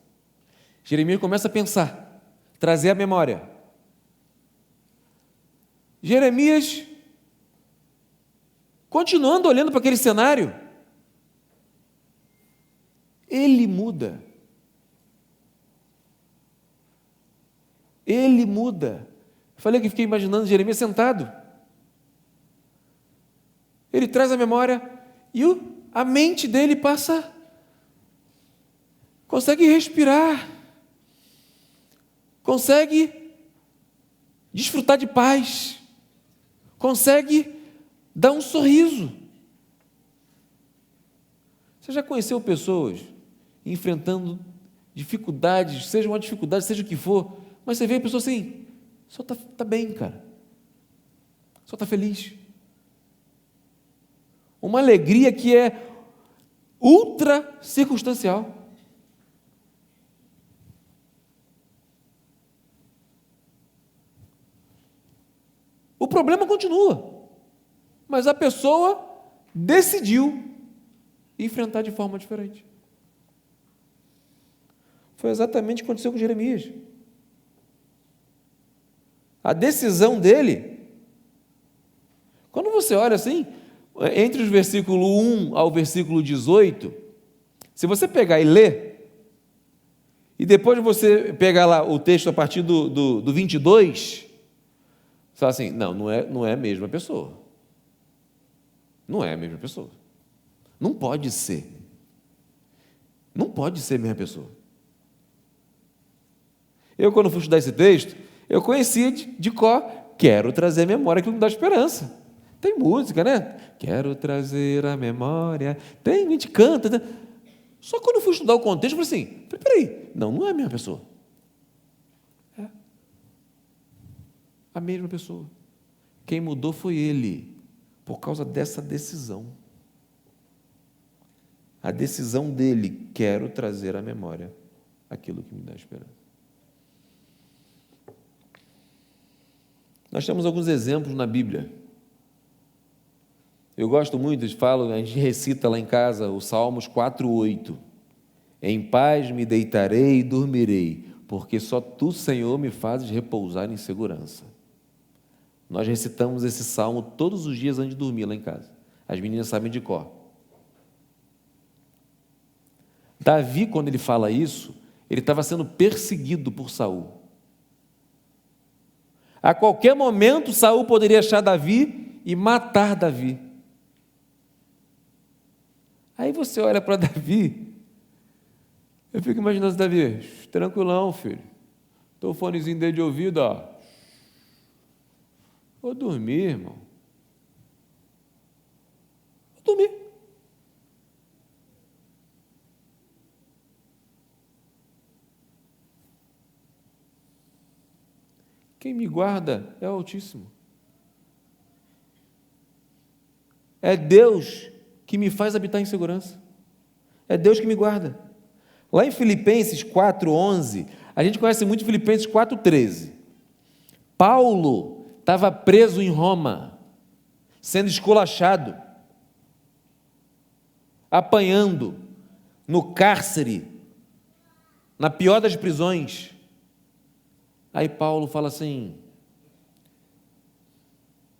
Jeremias começa a pensar, trazer a memória. Jeremias, continuando olhando para aquele cenário, ele muda. Ele muda. Falei que fiquei imaginando Jeremias sentado. Ele traz a memória e a mente dele passa, consegue respirar, consegue desfrutar de paz, consegue dar um sorriso. Você já conheceu pessoas enfrentando dificuldades, seja uma dificuldade, seja o que for, mas você vê a pessoa assim, só está bem, cara, só está feliz. Uma alegria que é ultra circunstancial. O problema continua, mas a pessoa decidiu enfrentar de forma diferente. Foi exatamente o que aconteceu com Jeremias. A decisão dele. Quando você olha assim, entre os versículos 1 ao versículo 18, se você pegar e ler, e depois você pegar lá o texto a partir do 22, você fala assim, não é a mesma pessoa. Não é a mesma pessoa. Não pode ser. Não pode ser a mesma pessoa. Eu, quando fui estudar esse texto, eu conhecia de cor, quero trazer à memória aquilo que me dá esperança. Tem música, né? Quero trazer a memória. Tem, a gente canta. Né? Só que quando eu fui estudar o contexto, eu falei assim, peraí, não é a mesma pessoa. É a mesma pessoa. Quem mudou foi ele, por causa dessa decisão. A decisão dele, quero trazer à memória aquilo que me dá esperança. Nós temos alguns exemplos na Bíblia. Eu gosto muito, eles falam, a gente recita lá em casa o Salmos 4:8. Em paz me deitarei e dormirei, porque só tu, Senhor, me fazes repousar em segurança. Nós recitamos esse salmo todos os dias antes de dormir lá em casa. As meninas sabem de cor. Davi, quando ele fala isso, ele estava sendo perseguido por Saul. A qualquer momento, Saul poderia achar Davi e matar Davi. Aí você olha para Davi, eu fico imaginando Davi, tranquilão, filho, estou fonezinho dele de ouvido, ó. Vou dormir, irmão. Vou dormir. Quem me guarda é o Altíssimo. É Deus que me faz habitar em segurança. É Deus que me guarda. Lá em Filipenses 4:11, a gente conhece muito Filipenses 4:13. Paulo estava preso em Roma, sendo esculachado, apanhando no cárcere, na pior das prisões. Aí Paulo fala assim,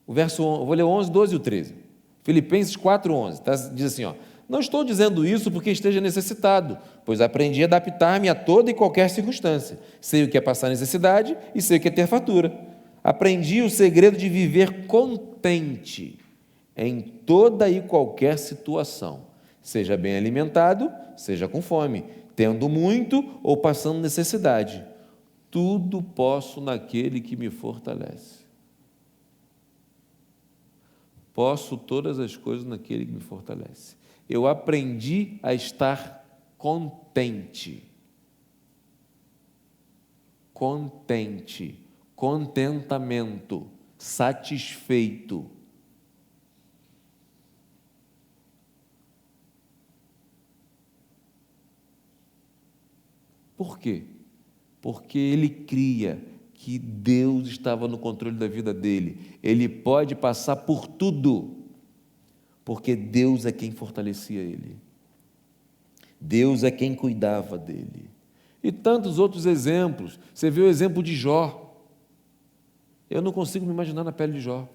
o verso, vou ler o 11, 12 e o 13. Filipenses 4:11, diz assim, ó, não estou dizendo isso porque esteja necessitado, pois aprendi a adaptar-me a toda e qualquer circunstância. Sei o que é passar necessidade e sei o que é ter fartura. Aprendi o segredo de viver contente em toda e qualquer situação, seja bem alimentado, seja com fome, tendo muito ou passando necessidade. Tudo posso naquele que me fortalece. Posso todas as coisas naquele que me fortalece. Eu aprendi a estar contente. Contente. Contentamento. Satisfeito. Por quê? Porque ele cria que Deus estava no controle da vida dele. Ele pode passar por tudo, porque Deus é quem fortalecia ele. Deus é quem cuidava dele. E tantos outros exemplos. Você vê o exemplo de Jó. Eu não consigo me imaginar na pele de Jó.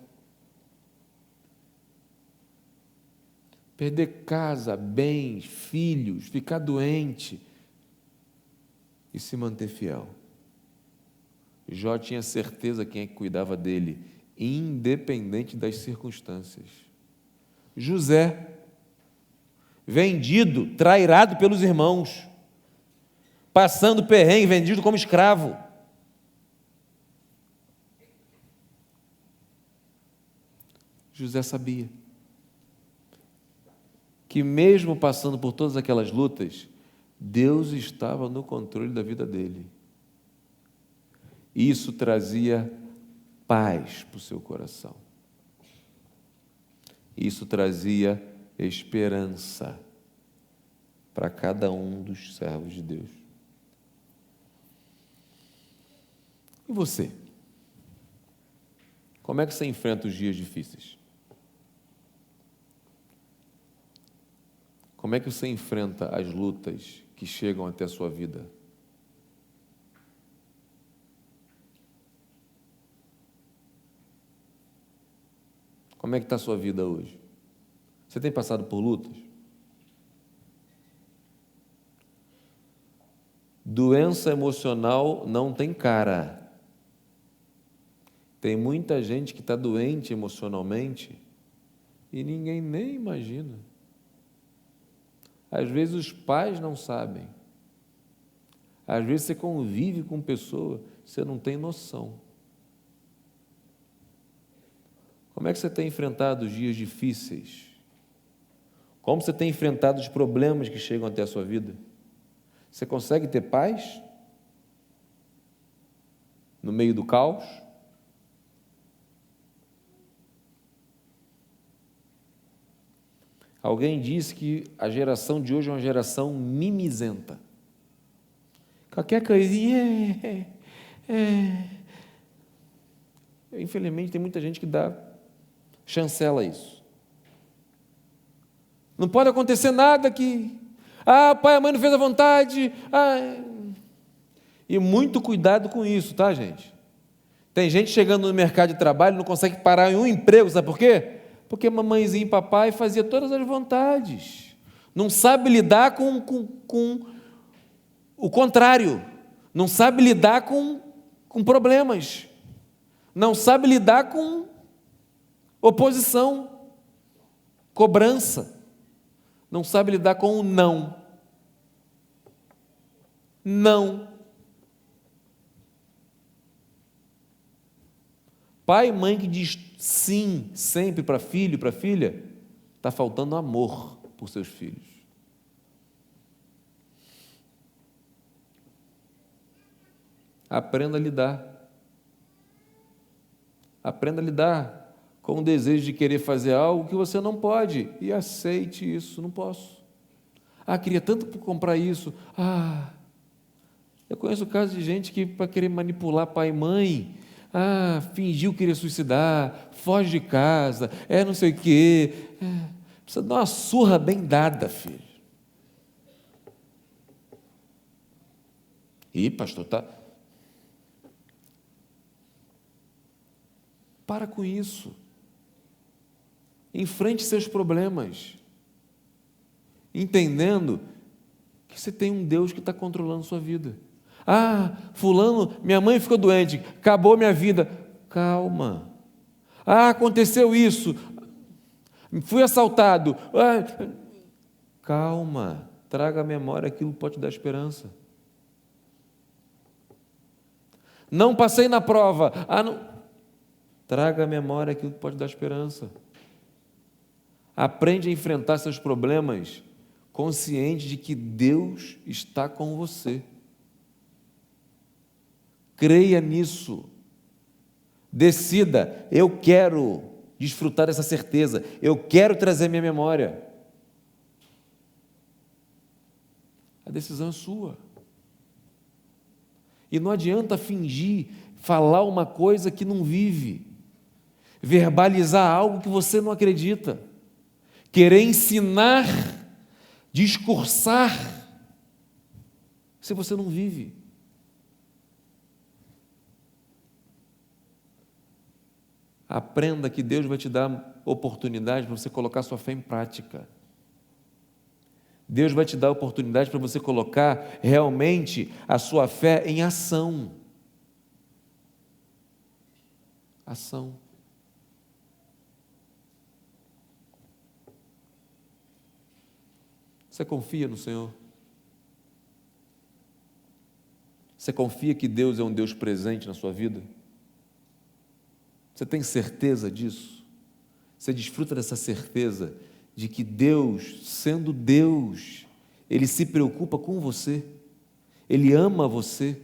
Perder casa, bens, filhos, ficar doente e se manter fiel. Jó tinha certeza quem é que cuidava dele, independente das circunstâncias. José, vendido, trairado pelos irmãos, passando perrengue, vendido como escravo. José sabia que mesmo passando por todas aquelas lutas, Deus estava no controle da vida dele. Isso trazia paz para o seu coração. Isso trazia esperança para cada um dos servos de Deus. E você? Como é que você enfrenta os dias difíceis? Como é que você enfrenta as lutas que chegam até a sua vida? Como é que está a sua vida hoje? Você tem passado por lutas? Doença emocional não tem cara. Tem muita gente que está doente emocionalmente e ninguém nem imagina. Às vezes os pais não sabem. Às vezes você convive com pessoa, você não tem noção. Como é que você tem enfrentado os dias difíceis? Como você tem enfrentado os problemas que chegam até a sua vida? Você consegue ter paz no meio do caos? Alguém disse que a geração de hoje é uma geração mimizenta. Qualquer coisinha Infelizmente tem muita gente que chancela isso. Não pode acontecer nada que... o pai e a mãe não fez a vontade. E muito cuidado com isso, tá, gente? Tem gente chegando no mercado de trabalho e não consegue parar em um emprego, sabe por quê? Porque mamãezinha e papai fazia todas as vontades. Não sabe lidar com o contrário. Não sabe lidar com problemas. Não sabe lidar com oposição, cobrança. Não sabe lidar com o não. Não. Pai e mãe que diz sim sempre para filho e para filha, está faltando amor por seus filhos. Aprenda a lidar. Aprenda a lidar com o desejo de querer fazer algo que você não pode. E aceite isso, não posso. Queria tanto comprar isso. Eu conheço casos de gente que, para querer manipular pai e mãe, fingiu que queria suicidar, foge de casa, não sei o quê. Precisa dar uma surra bem dada, filho. Pastor, Para com isso. Enfrente seus problemas, entendendo que você tem um Deus que está controlando sua vida. Fulano, minha mãe ficou doente, acabou minha vida. Calma. Aconteceu isso, fui assaltado. Calma, traga à memória aquilo que pode te dar esperança. Não passei na prova. Não. Traga à memória aquilo que pode dar esperança. Aprende a enfrentar seus problemas consciente de que Deus está com você. Creia nisso. Decida, eu quero desfrutar dessa certeza, eu quero trazer minha memória. A decisão é sua. E não adianta fingir, falar uma coisa que não vive, verbalizar algo que você não acredita, querer ensinar, discursar, se você não vive. Aprenda que Deus vai te dar oportunidade para você colocar sua fé em prática. Deus vai te dar oportunidade para você colocar realmente a sua fé em ação. Ação. Você confia no Senhor? Você confia que Deus é um Deus presente na sua vida? Você tem certeza disso? Você desfruta dessa certeza de que Deus, sendo Deus, Ele se preocupa com você, Ele ama você,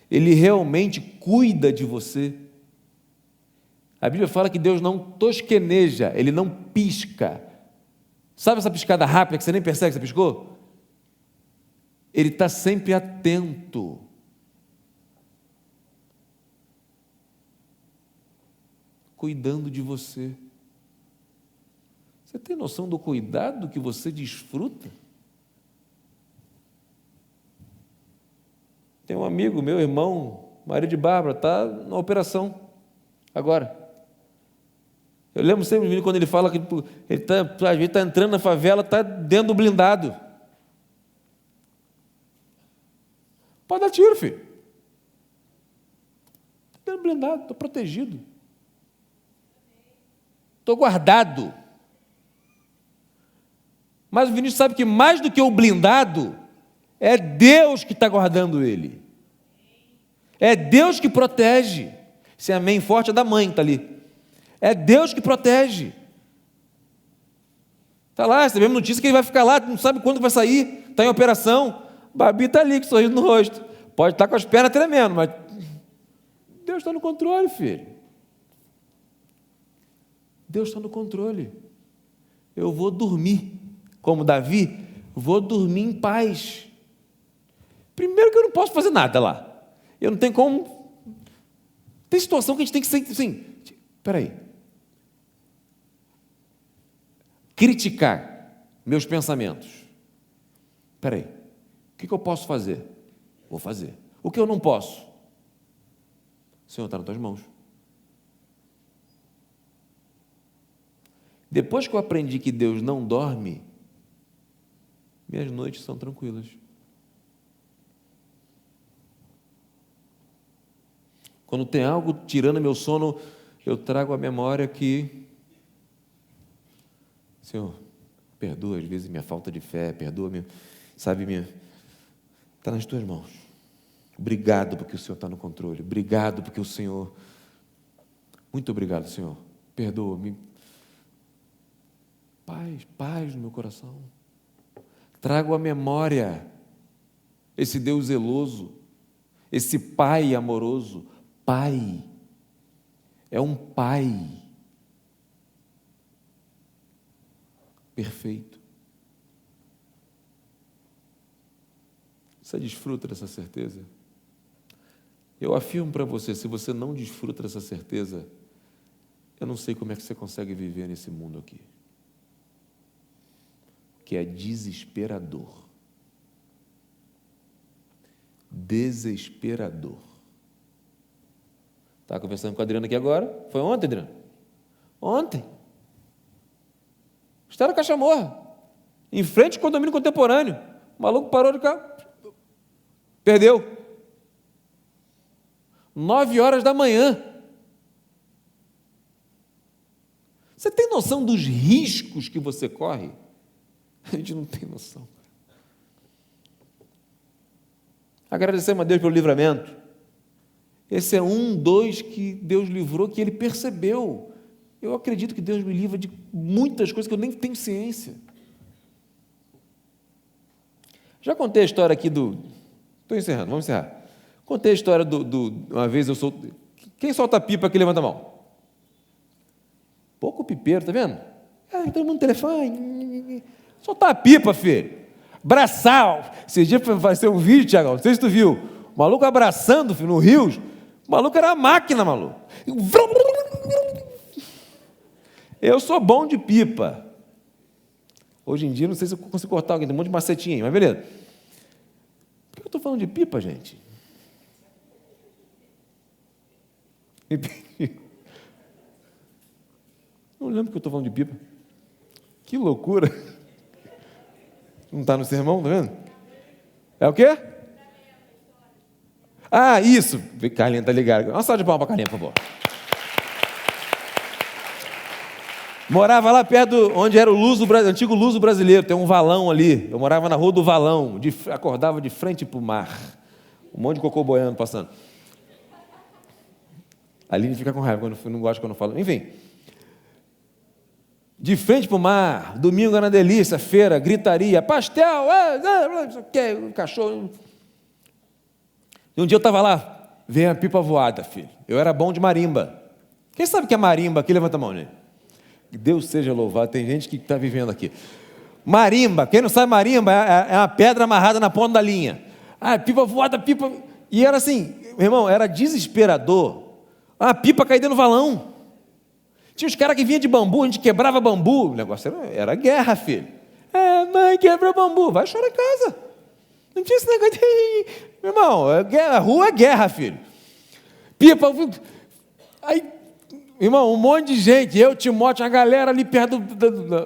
Ele realmente cuida de você. A Bíblia fala que Deus não tosqueneja, Ele não pisca. Sabe essa piscada rápida que você nem percebe que você piscou? Ele está sempre atento. Cuidando de você. Você tem noção do cuidado que você desfruta? Tem um amigo, meu irmão, marido de Bárbara, está na operação agora. Eu lembro sempre quando ele fala que ele às vezes está entrando na favela, está dentro do blindado. Pode dar tiro, filho. Estou dentro do blindado, estou protegido. Estou guardado. Mas o Vinícius sabe que mais do que o blindado, é Deus que está guardando ele. É Deus que protege. Esse amém forte é da mãe que está ali. É Deus que protege. Está lá, recebemos notícia que ele vai ficar lá, não sabe quando vai sair, está em operação. Babi está ali, com sorriso no rosto. Pode estar com as pernas tremendo, mas Deus está no controle, filho. Deus está no controle. Eu vou dormir, como Davi, vou dormir em paz. Primeiro que eu não posso fazer nada lá. Eu não tenho como. Tem situação que a gente tem que ser assim. Espera aí. Criticar meus pensamentos. Espera aí. O que eu posso fazer? Vou fazer. O que eu não posso? Senhor, está nas tuas mãos. Depois que eu aprendi que Deus não dorme, minhas noites são tranquilas. Quando tem algo tirando meu sono, eu trago à memória que, Senhor, perdoa às vezes minha falta de fé, perdoa-me, está nas tuas mãos. Obrigado porque o Senhor está no controle, obrigado porque o Senhor, muito obrigado, Senhor, perdoa-me. Paz no meu coração. Trago à memória esse Deus zeloso, esse Pai amoroso. Pai, é um Pai perfeito. Você desfruta dessa certeza? Eu afirmo para você, se você não desfruta dessa certeza, eu não sei como é que você consegue viver nesse mundo aqui, que é desesperador. Desesperador. Estava conversando com a Adriana aqui agora. Foi ontem, Adriana? Ontem. Estava na Caixa Morra, em frente ao condomínio contemporâneo. O maluco parou de carro. Perdeu. 9h da manhã. Você tem noção dos riscos que você corre? A gente não tem noção. Agradecemos a Deus pelo livramento. Esse é dois que Deus livrou, que ele percebeu. Eu acredito que Deus me livra de muitas coisas que eu nem tenho ciência. Já contei a história aqui Estou encerrando, vamos encerrar. Contei a história uma vez eu solto. Quem solta pipa aqui, levanta a mão. Pouco pipeiro, tá vendo? Todo mundo no telefone. Soltar a pipa, filho. Braçal. Esse dia vai ser um vídeo, Tiagão, não sei se tu viu. O maluco abraçando, filho, no Rio. O maluco era a máquina, maluco. Eu sou bom de pipa. Hoje em dia, não sei se eu consigo cortar alguém, tem um monte de macetinha aí, mas beleza. Por que eu estou falando de pipa, gente? Não lembro que eu estou falando de pipa. Que loucura. Não está no sermão, tá vendo? É o quê? Ah, isso. Carlinha está ligado. Uma salva de palmas para Carlinha, por favor. Morava lá perto onde era o antigo Luso Brasileiro, tem um valão ali. Eu morava na Rua do Valão, acordava de frente para o mar. Um monte de cocô boiando passando. A Aline fica com raiva, não gosta quando eu falo. Enfim. De frente para o mar, domingo era uma delícia, feira, gritaria, pastel, cachorro. E um dia eu estava lá, veio a pipa voada, filho. Eu era bom de marimba. Quem sabe o que é marimba aqui? Levanta a mão, né? Deus seja louvado, tem gente que está vivendo aqui. Marimba, quem não sabe marimba é uma pedra amarrada na ponta da linha. Pipa voada, pipa. E era assim, meu irmão, era desesperador. A pipa caía dentro do valão. Tinha os caras que vinham de bambu, a gente quebrava bambu. O negócio era guerra, filho. Mãe, quebrou bambu, vai chorar em casa. Não tinha esse negócio de... Meu irmão, a rua é guerra, filho. Pipa. Aí, Irmão, um monte de gente, eu, Timóteo, a galera ali perto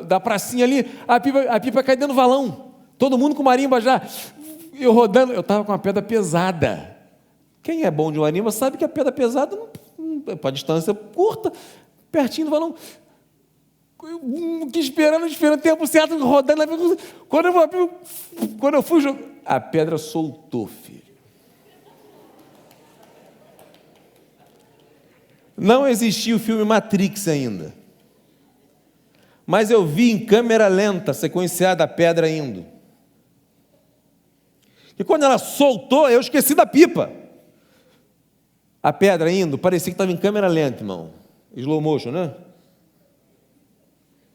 da pracinha ali, a pipa cai dentro do valão. Todo mundo com marimba já. Eu rodando, eu estava com uma pedra pesada. Quem é bom de marimba sabe que a pedra pesada, para distância curta, pertinho do valão. Esperando o tempo certo, rodando. Quando eu fui jogar, a pedra soltou, filho. Não existia o filme Matrix ainda. Mas eu vi em câmera lenta, sequenciada, a pedra indo. E quando ela soltou, eu esqueci da pipa. A pedra indo, parecia que estava em câmera lenta, irmão. Slow motion, né?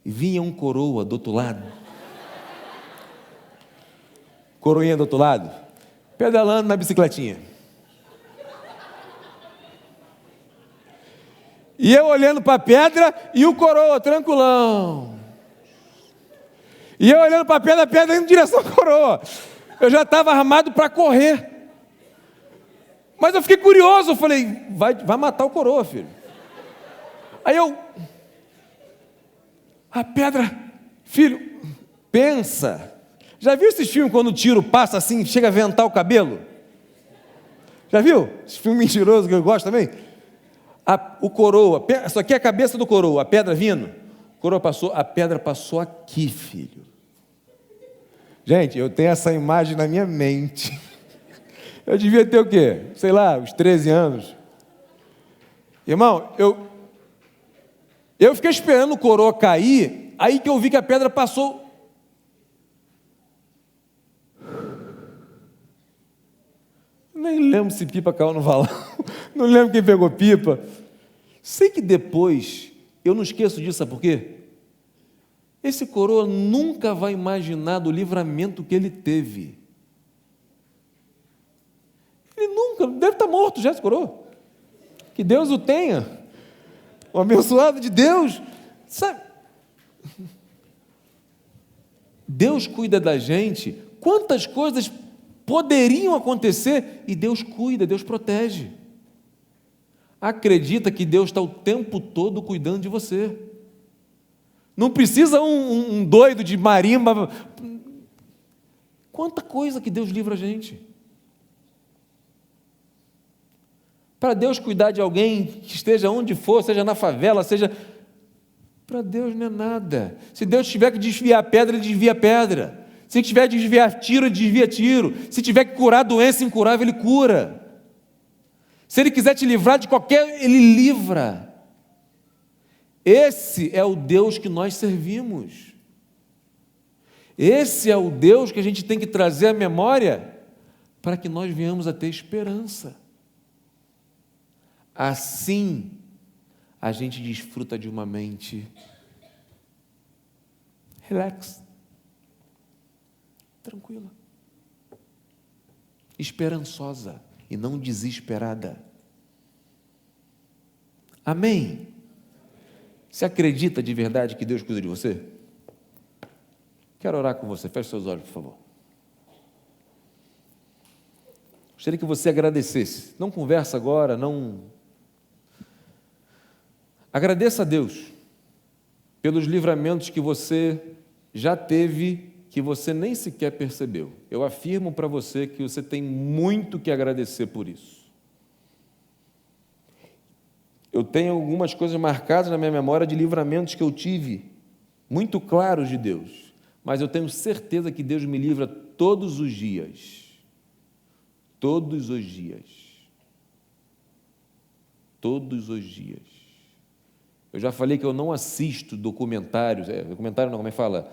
E vinha um coroa do outro lado. Coroinha do outro lado, pedalando na bicicletinha. E eu olhando para a pedra e o coroa, tranquilão. E eu olhando para a pedra indo em direção à coroa. Eu já estava armado para correr. Mas eu fiquei curioso, eu falei, vai matar o coroa, filho. Aí a pedra, filho, pensa. Já viu esses filmes quando o tiro passa assim, chega a ventar o cabelo? Já viu? Esse filme mentiroso que eu gosto também. O coroa, isso aqui é a cabeça do coroa, a pedra vindo, a pedra passou aqui, filho. Gente, eu tenho essa imagem na minha mente. Eu devia ter o quê? Sei lá, uns 13 anos. Irmão, eu fiquei esperando o coroa cair, aí que eu vi que a pedra passou. Nem lembro se pipa caiu no valão, não lembro quem pegou pipa. Sei que depois, eu não esqueço disso, sabe por quê? Esse coroa nunca vai imaginar do livramento que ele teve. Ele nunca, deve estar morto já esse coroa. Que Deus o tenha. O abençoado de Deus. Sabe? Deus cuida da gente. Quantas coisas poderiam acontecer e Deus cuida, Deus protege. Acredita que Deus está o tempo todo cuidando de você. Não precisa um doido de marimba. Quanta coisa que Deus livra a gente. Para Deus cuidar de alguém que esteja onde for, seja na favela, seja... Para Deus não é nada. Se Deus tiver que desviar a pedra, Ele desvia a pedra. Se tiver que desviar tiro, Ele desvia tiro. Se tiver que curar doença incurável, Ele cura. Se Ele quiser te livrar de qualquer, Ele livra. Esse é o Deus que nós servimos. Esse é o Deus que a gente tem que trazer à memória para que nós venhamos a ter esperança. Assim, a gente desfruta de uma mente relax, tranquila, esperançosa e não desesperada. Amém? Você acredita de verdade que Deus cuida de você? Quero orar com você. Feche seus olhos, por favor. Gostaria que você agradecesse. Não conversa agora, não... Agradeça a Deus pelos livramentos que você já teve, que você nem sequer percebeu. Eu afirmo para você que você tem muito que agradecer por isso. Eu tenho algumas coisas marcadas na minha memória de livramentos que eu tive, muito claros de Deus, mas eu tenho certeza que Deus me livra todos os dias. Todos os dias. Todos os dias. Eu já falei que eu não assisto documentários, documentário não, como é que fala?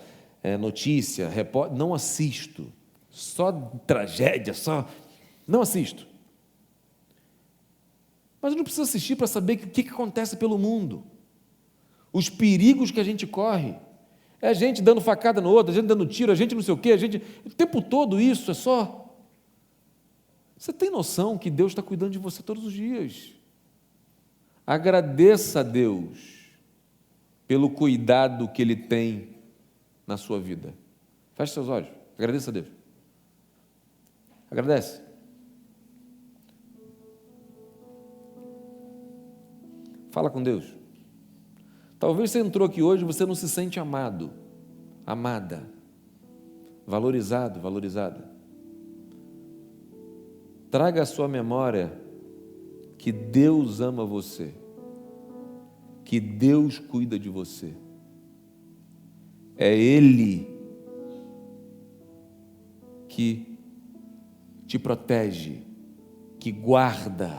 Notícia, repórter, não assisto. Só tragédia, não assisto. Mas eu não preciso assistir para saber o que acontece pelo mundo. Os perigos que a gente corre. É a gente dando facada no outro, a gente dando tiro, a gente não sei o quê, o tempo todo isso é só... Você tem noção que Deus está cuidando de você todos os dias. Agradeça a Deus pelo cuidado que Ele tem na sua vida. Feche seus olhos, agradeça a Deus. Agradece. Fala com Deus. Talvez você entrou aqui hoje e você não se sente amado, amada, valorizado, valorizada. Traga à sua memória que Deus ama você, que Deus cuida de você. É Ele que te protege, que guarda.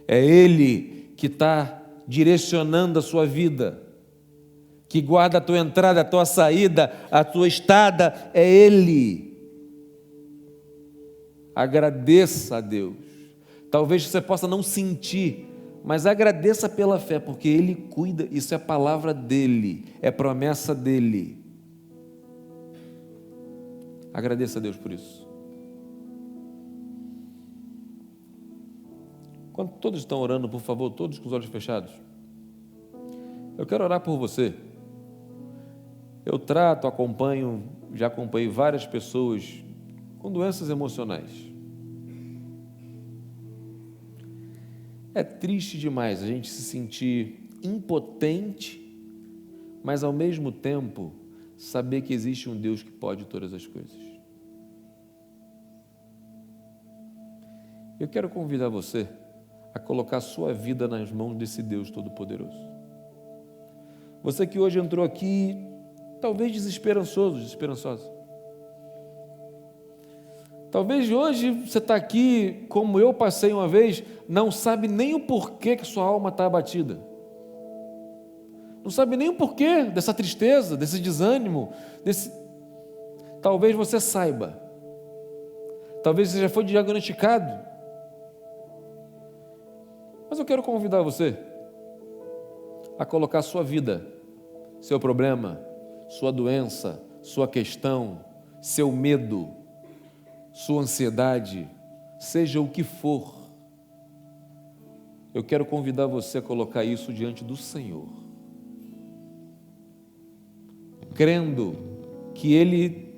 É Ele que está direcionando a sua vida, que guarda a tua entrada, a tua saída, a tua estada. É Ele. Agradeça a Deus. Talvez você possa não sentir, mas agradeça pela fé, porque Ele cuida. Isso é palavra dEle, é promessa dEle. Agradeça a Deus por isso. Quando todos estão orando, por favor, todos com os olhos fechados, eu quero orar por você. Eu acompanho, já acompanhei várias pessoas com doenças emocionais. É triste demais a gente se sentir impotente, mas ao mesmo tempo saber que existe um Deus que pode todas as coisas. Eu quero convidar você a colocar a sua vida nas mãos desse Deus Todo-Poderoso. Você que hoje entrou aqui, talvez desesperançoso, desesperançosa. Talvez hoje você está aqui, como eu passei uma vez, não sabe nem o porquê que sua alma está abatida. Não sabe nem o porquê dessa tristeza, desse desânimo, Talvez você saiba. Talvez você já foi diagnosticado. Mas eu quero convidar você a colocar sua vida, seu problema, sua doença, sua questão, seu medo, sua ansiedade, seja o que for. Eu quero convidar você a colocar isso diante do Senhor, crendo que é Ele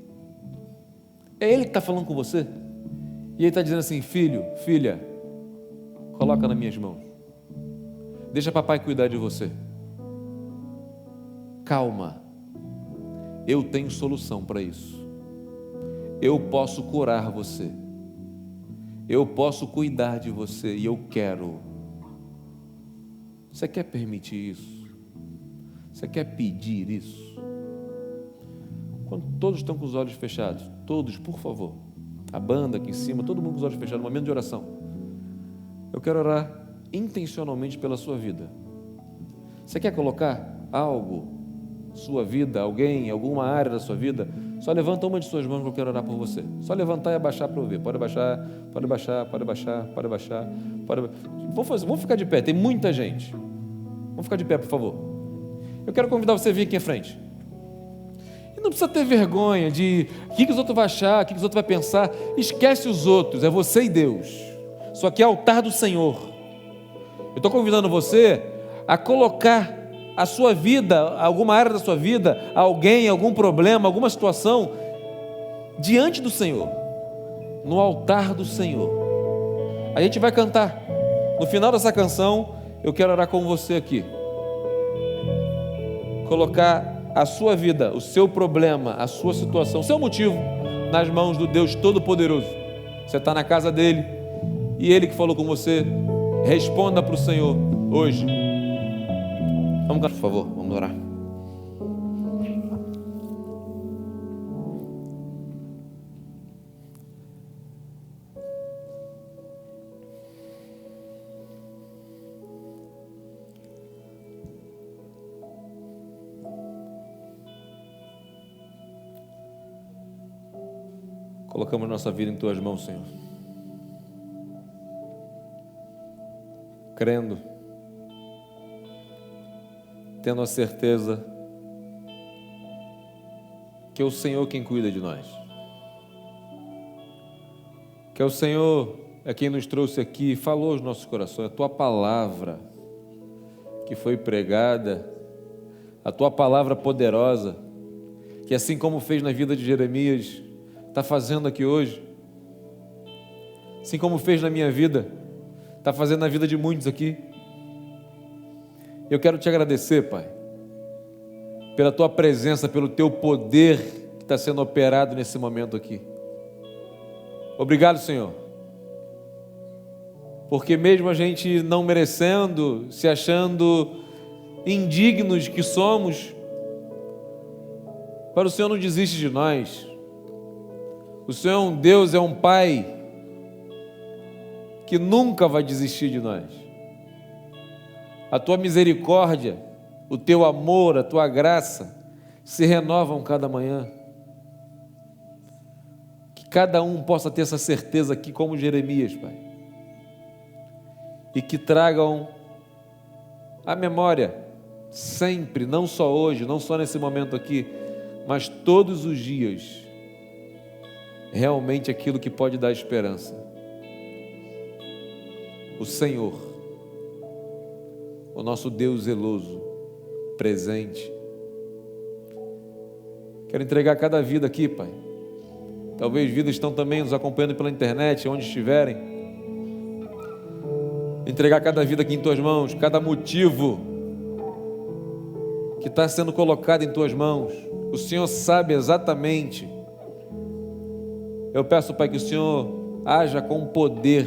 que está falando com você, e Ele está dizendo assim: filho, filha, coloca nas minhas mãos, deixa papai cuidar de você, calma, eu tenho solução para isso, eu posso curar você, eu posso cuidar de você, e eu quero. Você quer permitir isso? Você quer pedir isso? Quando todos estão com os olhos fechados, todos, por favor, a banda aqui em cima, todo mundo com os olhos fechados, momento de oração. Eu quero orar intencionalmente pela sua vida. Você quer colocar algo, sua vida, alguém, alguma área da sua vida? Só levanta uma de suas mãos que eu quero orar por você. Só levantar e abaixar para eu ver. Pode abaixar, pode abaixar, pode abaixar, pode abaixar. Vamos ficar de pé, tem muita gente. Vamos ficar de pé, por favor. Eu quero convidar você a vir aqui à frente. E não precisa ter vergonha de o que os outros vão achar, o que os outros vão pensar. Esquece os outros, é você e Deus. Isso aqui é altar do Senhor. Eu estou convidando você a colocar a sua vida, alguma área da sua vida, alguém, algum problema, alguma situação, diante do Senhor, no altar do Senhor. A gente vai cantar. No final dessa canção, eu quero orar com você aqui. Colocar a sua vida, o seu problema, a sua situação, o seu motivo, nas mãos do Deus Todo-Poderoso. Você está na casa dEle, e Ele que falou com você. Responda para o Senhor hoje. Vamos, por favor, vamos orar. Colocamos nossa vida em Tuas mãos, Senhor. Crendo, tendo a certeza que é o Senhor quem cuida de nós, que é o Senhor é quem nos trouxe aqui, falou aos nossos corações, a Tua palavra que foi pregada, a Tua palavra poderosa, que assim como fez na vida de Jeremias, está fazendo aqui hoje, assim como fez na minha vida, está fazendo na vida de muitos aqui. Eu quero te agradecer, Pai, pela Tua presença, pelo Teu poder que está sendo operado nesse momento aqui. Obrigado, Senhor, porque mesmo a gente não merecendo, se achando indignos que somos, para o Senhor não desiste de nós. O Senhor é um Deus, é um Pai que nunca vai desistir de nós. A Tua misericórdia, o Teu amor, a Tua graça se renovam cada manhã. Que cada um possa ter essa certeza aqui, como Jeremias, Pai, e que tragam a memória sempre, não só hoje, não só nesse momento aqui, mas todos os dias, realmente aquilo que pode dar esperança. O Senhor, o nosso Deus zeloso, presente. Quero entregar cada vida aqui, Pai. Talvez vidas estão também nos acompanhando pela internet, onde estiverem. Entregar cada vida aqui em Tuas mãos, cada motivo que está sendo colocado em Tuas mãos. O Senhor sabe exatamente. Eu peço, Pai, que o Senhor haja com poder,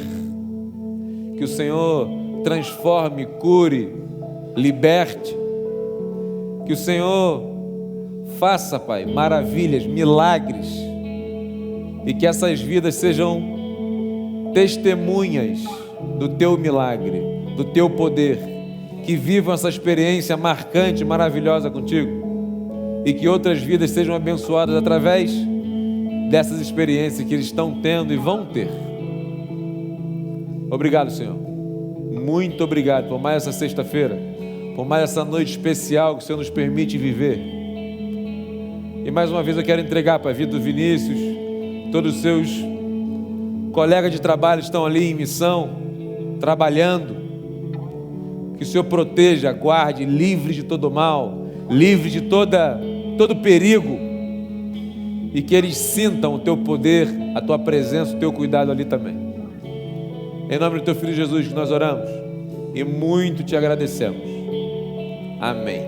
que o Senhor transforme, cure, liberte, que o Senhor faça, Pai, maravilhas, milagres, e que essas vidas sejam testemunhas do Teu milagre, do Teu poder, que vivam essa experiência marcante, maravilhosa contigo, e que outras vidas sejam abençoadas através dessas experiências que eles estão tendo e vão ter. Obrigado, Senhor. Muito obrigado por mais essa sexta-feira, por mais essa noite especial que o Senhor nos permite viver. E mais uma vez eu quero entregar para a vida do Vinícius, todos os seus colegas de trabalho estão ali em missão, trabalhando. Que o Senhor proteja, guarde, livre de todo mal, livre de todo perigo, e que eles sintam o Teu poder, a Tua presença, o Teu cuidado ali também. Em nome do Teu Filho Jesus que nós oramos e muito Te agradecemos. Amém.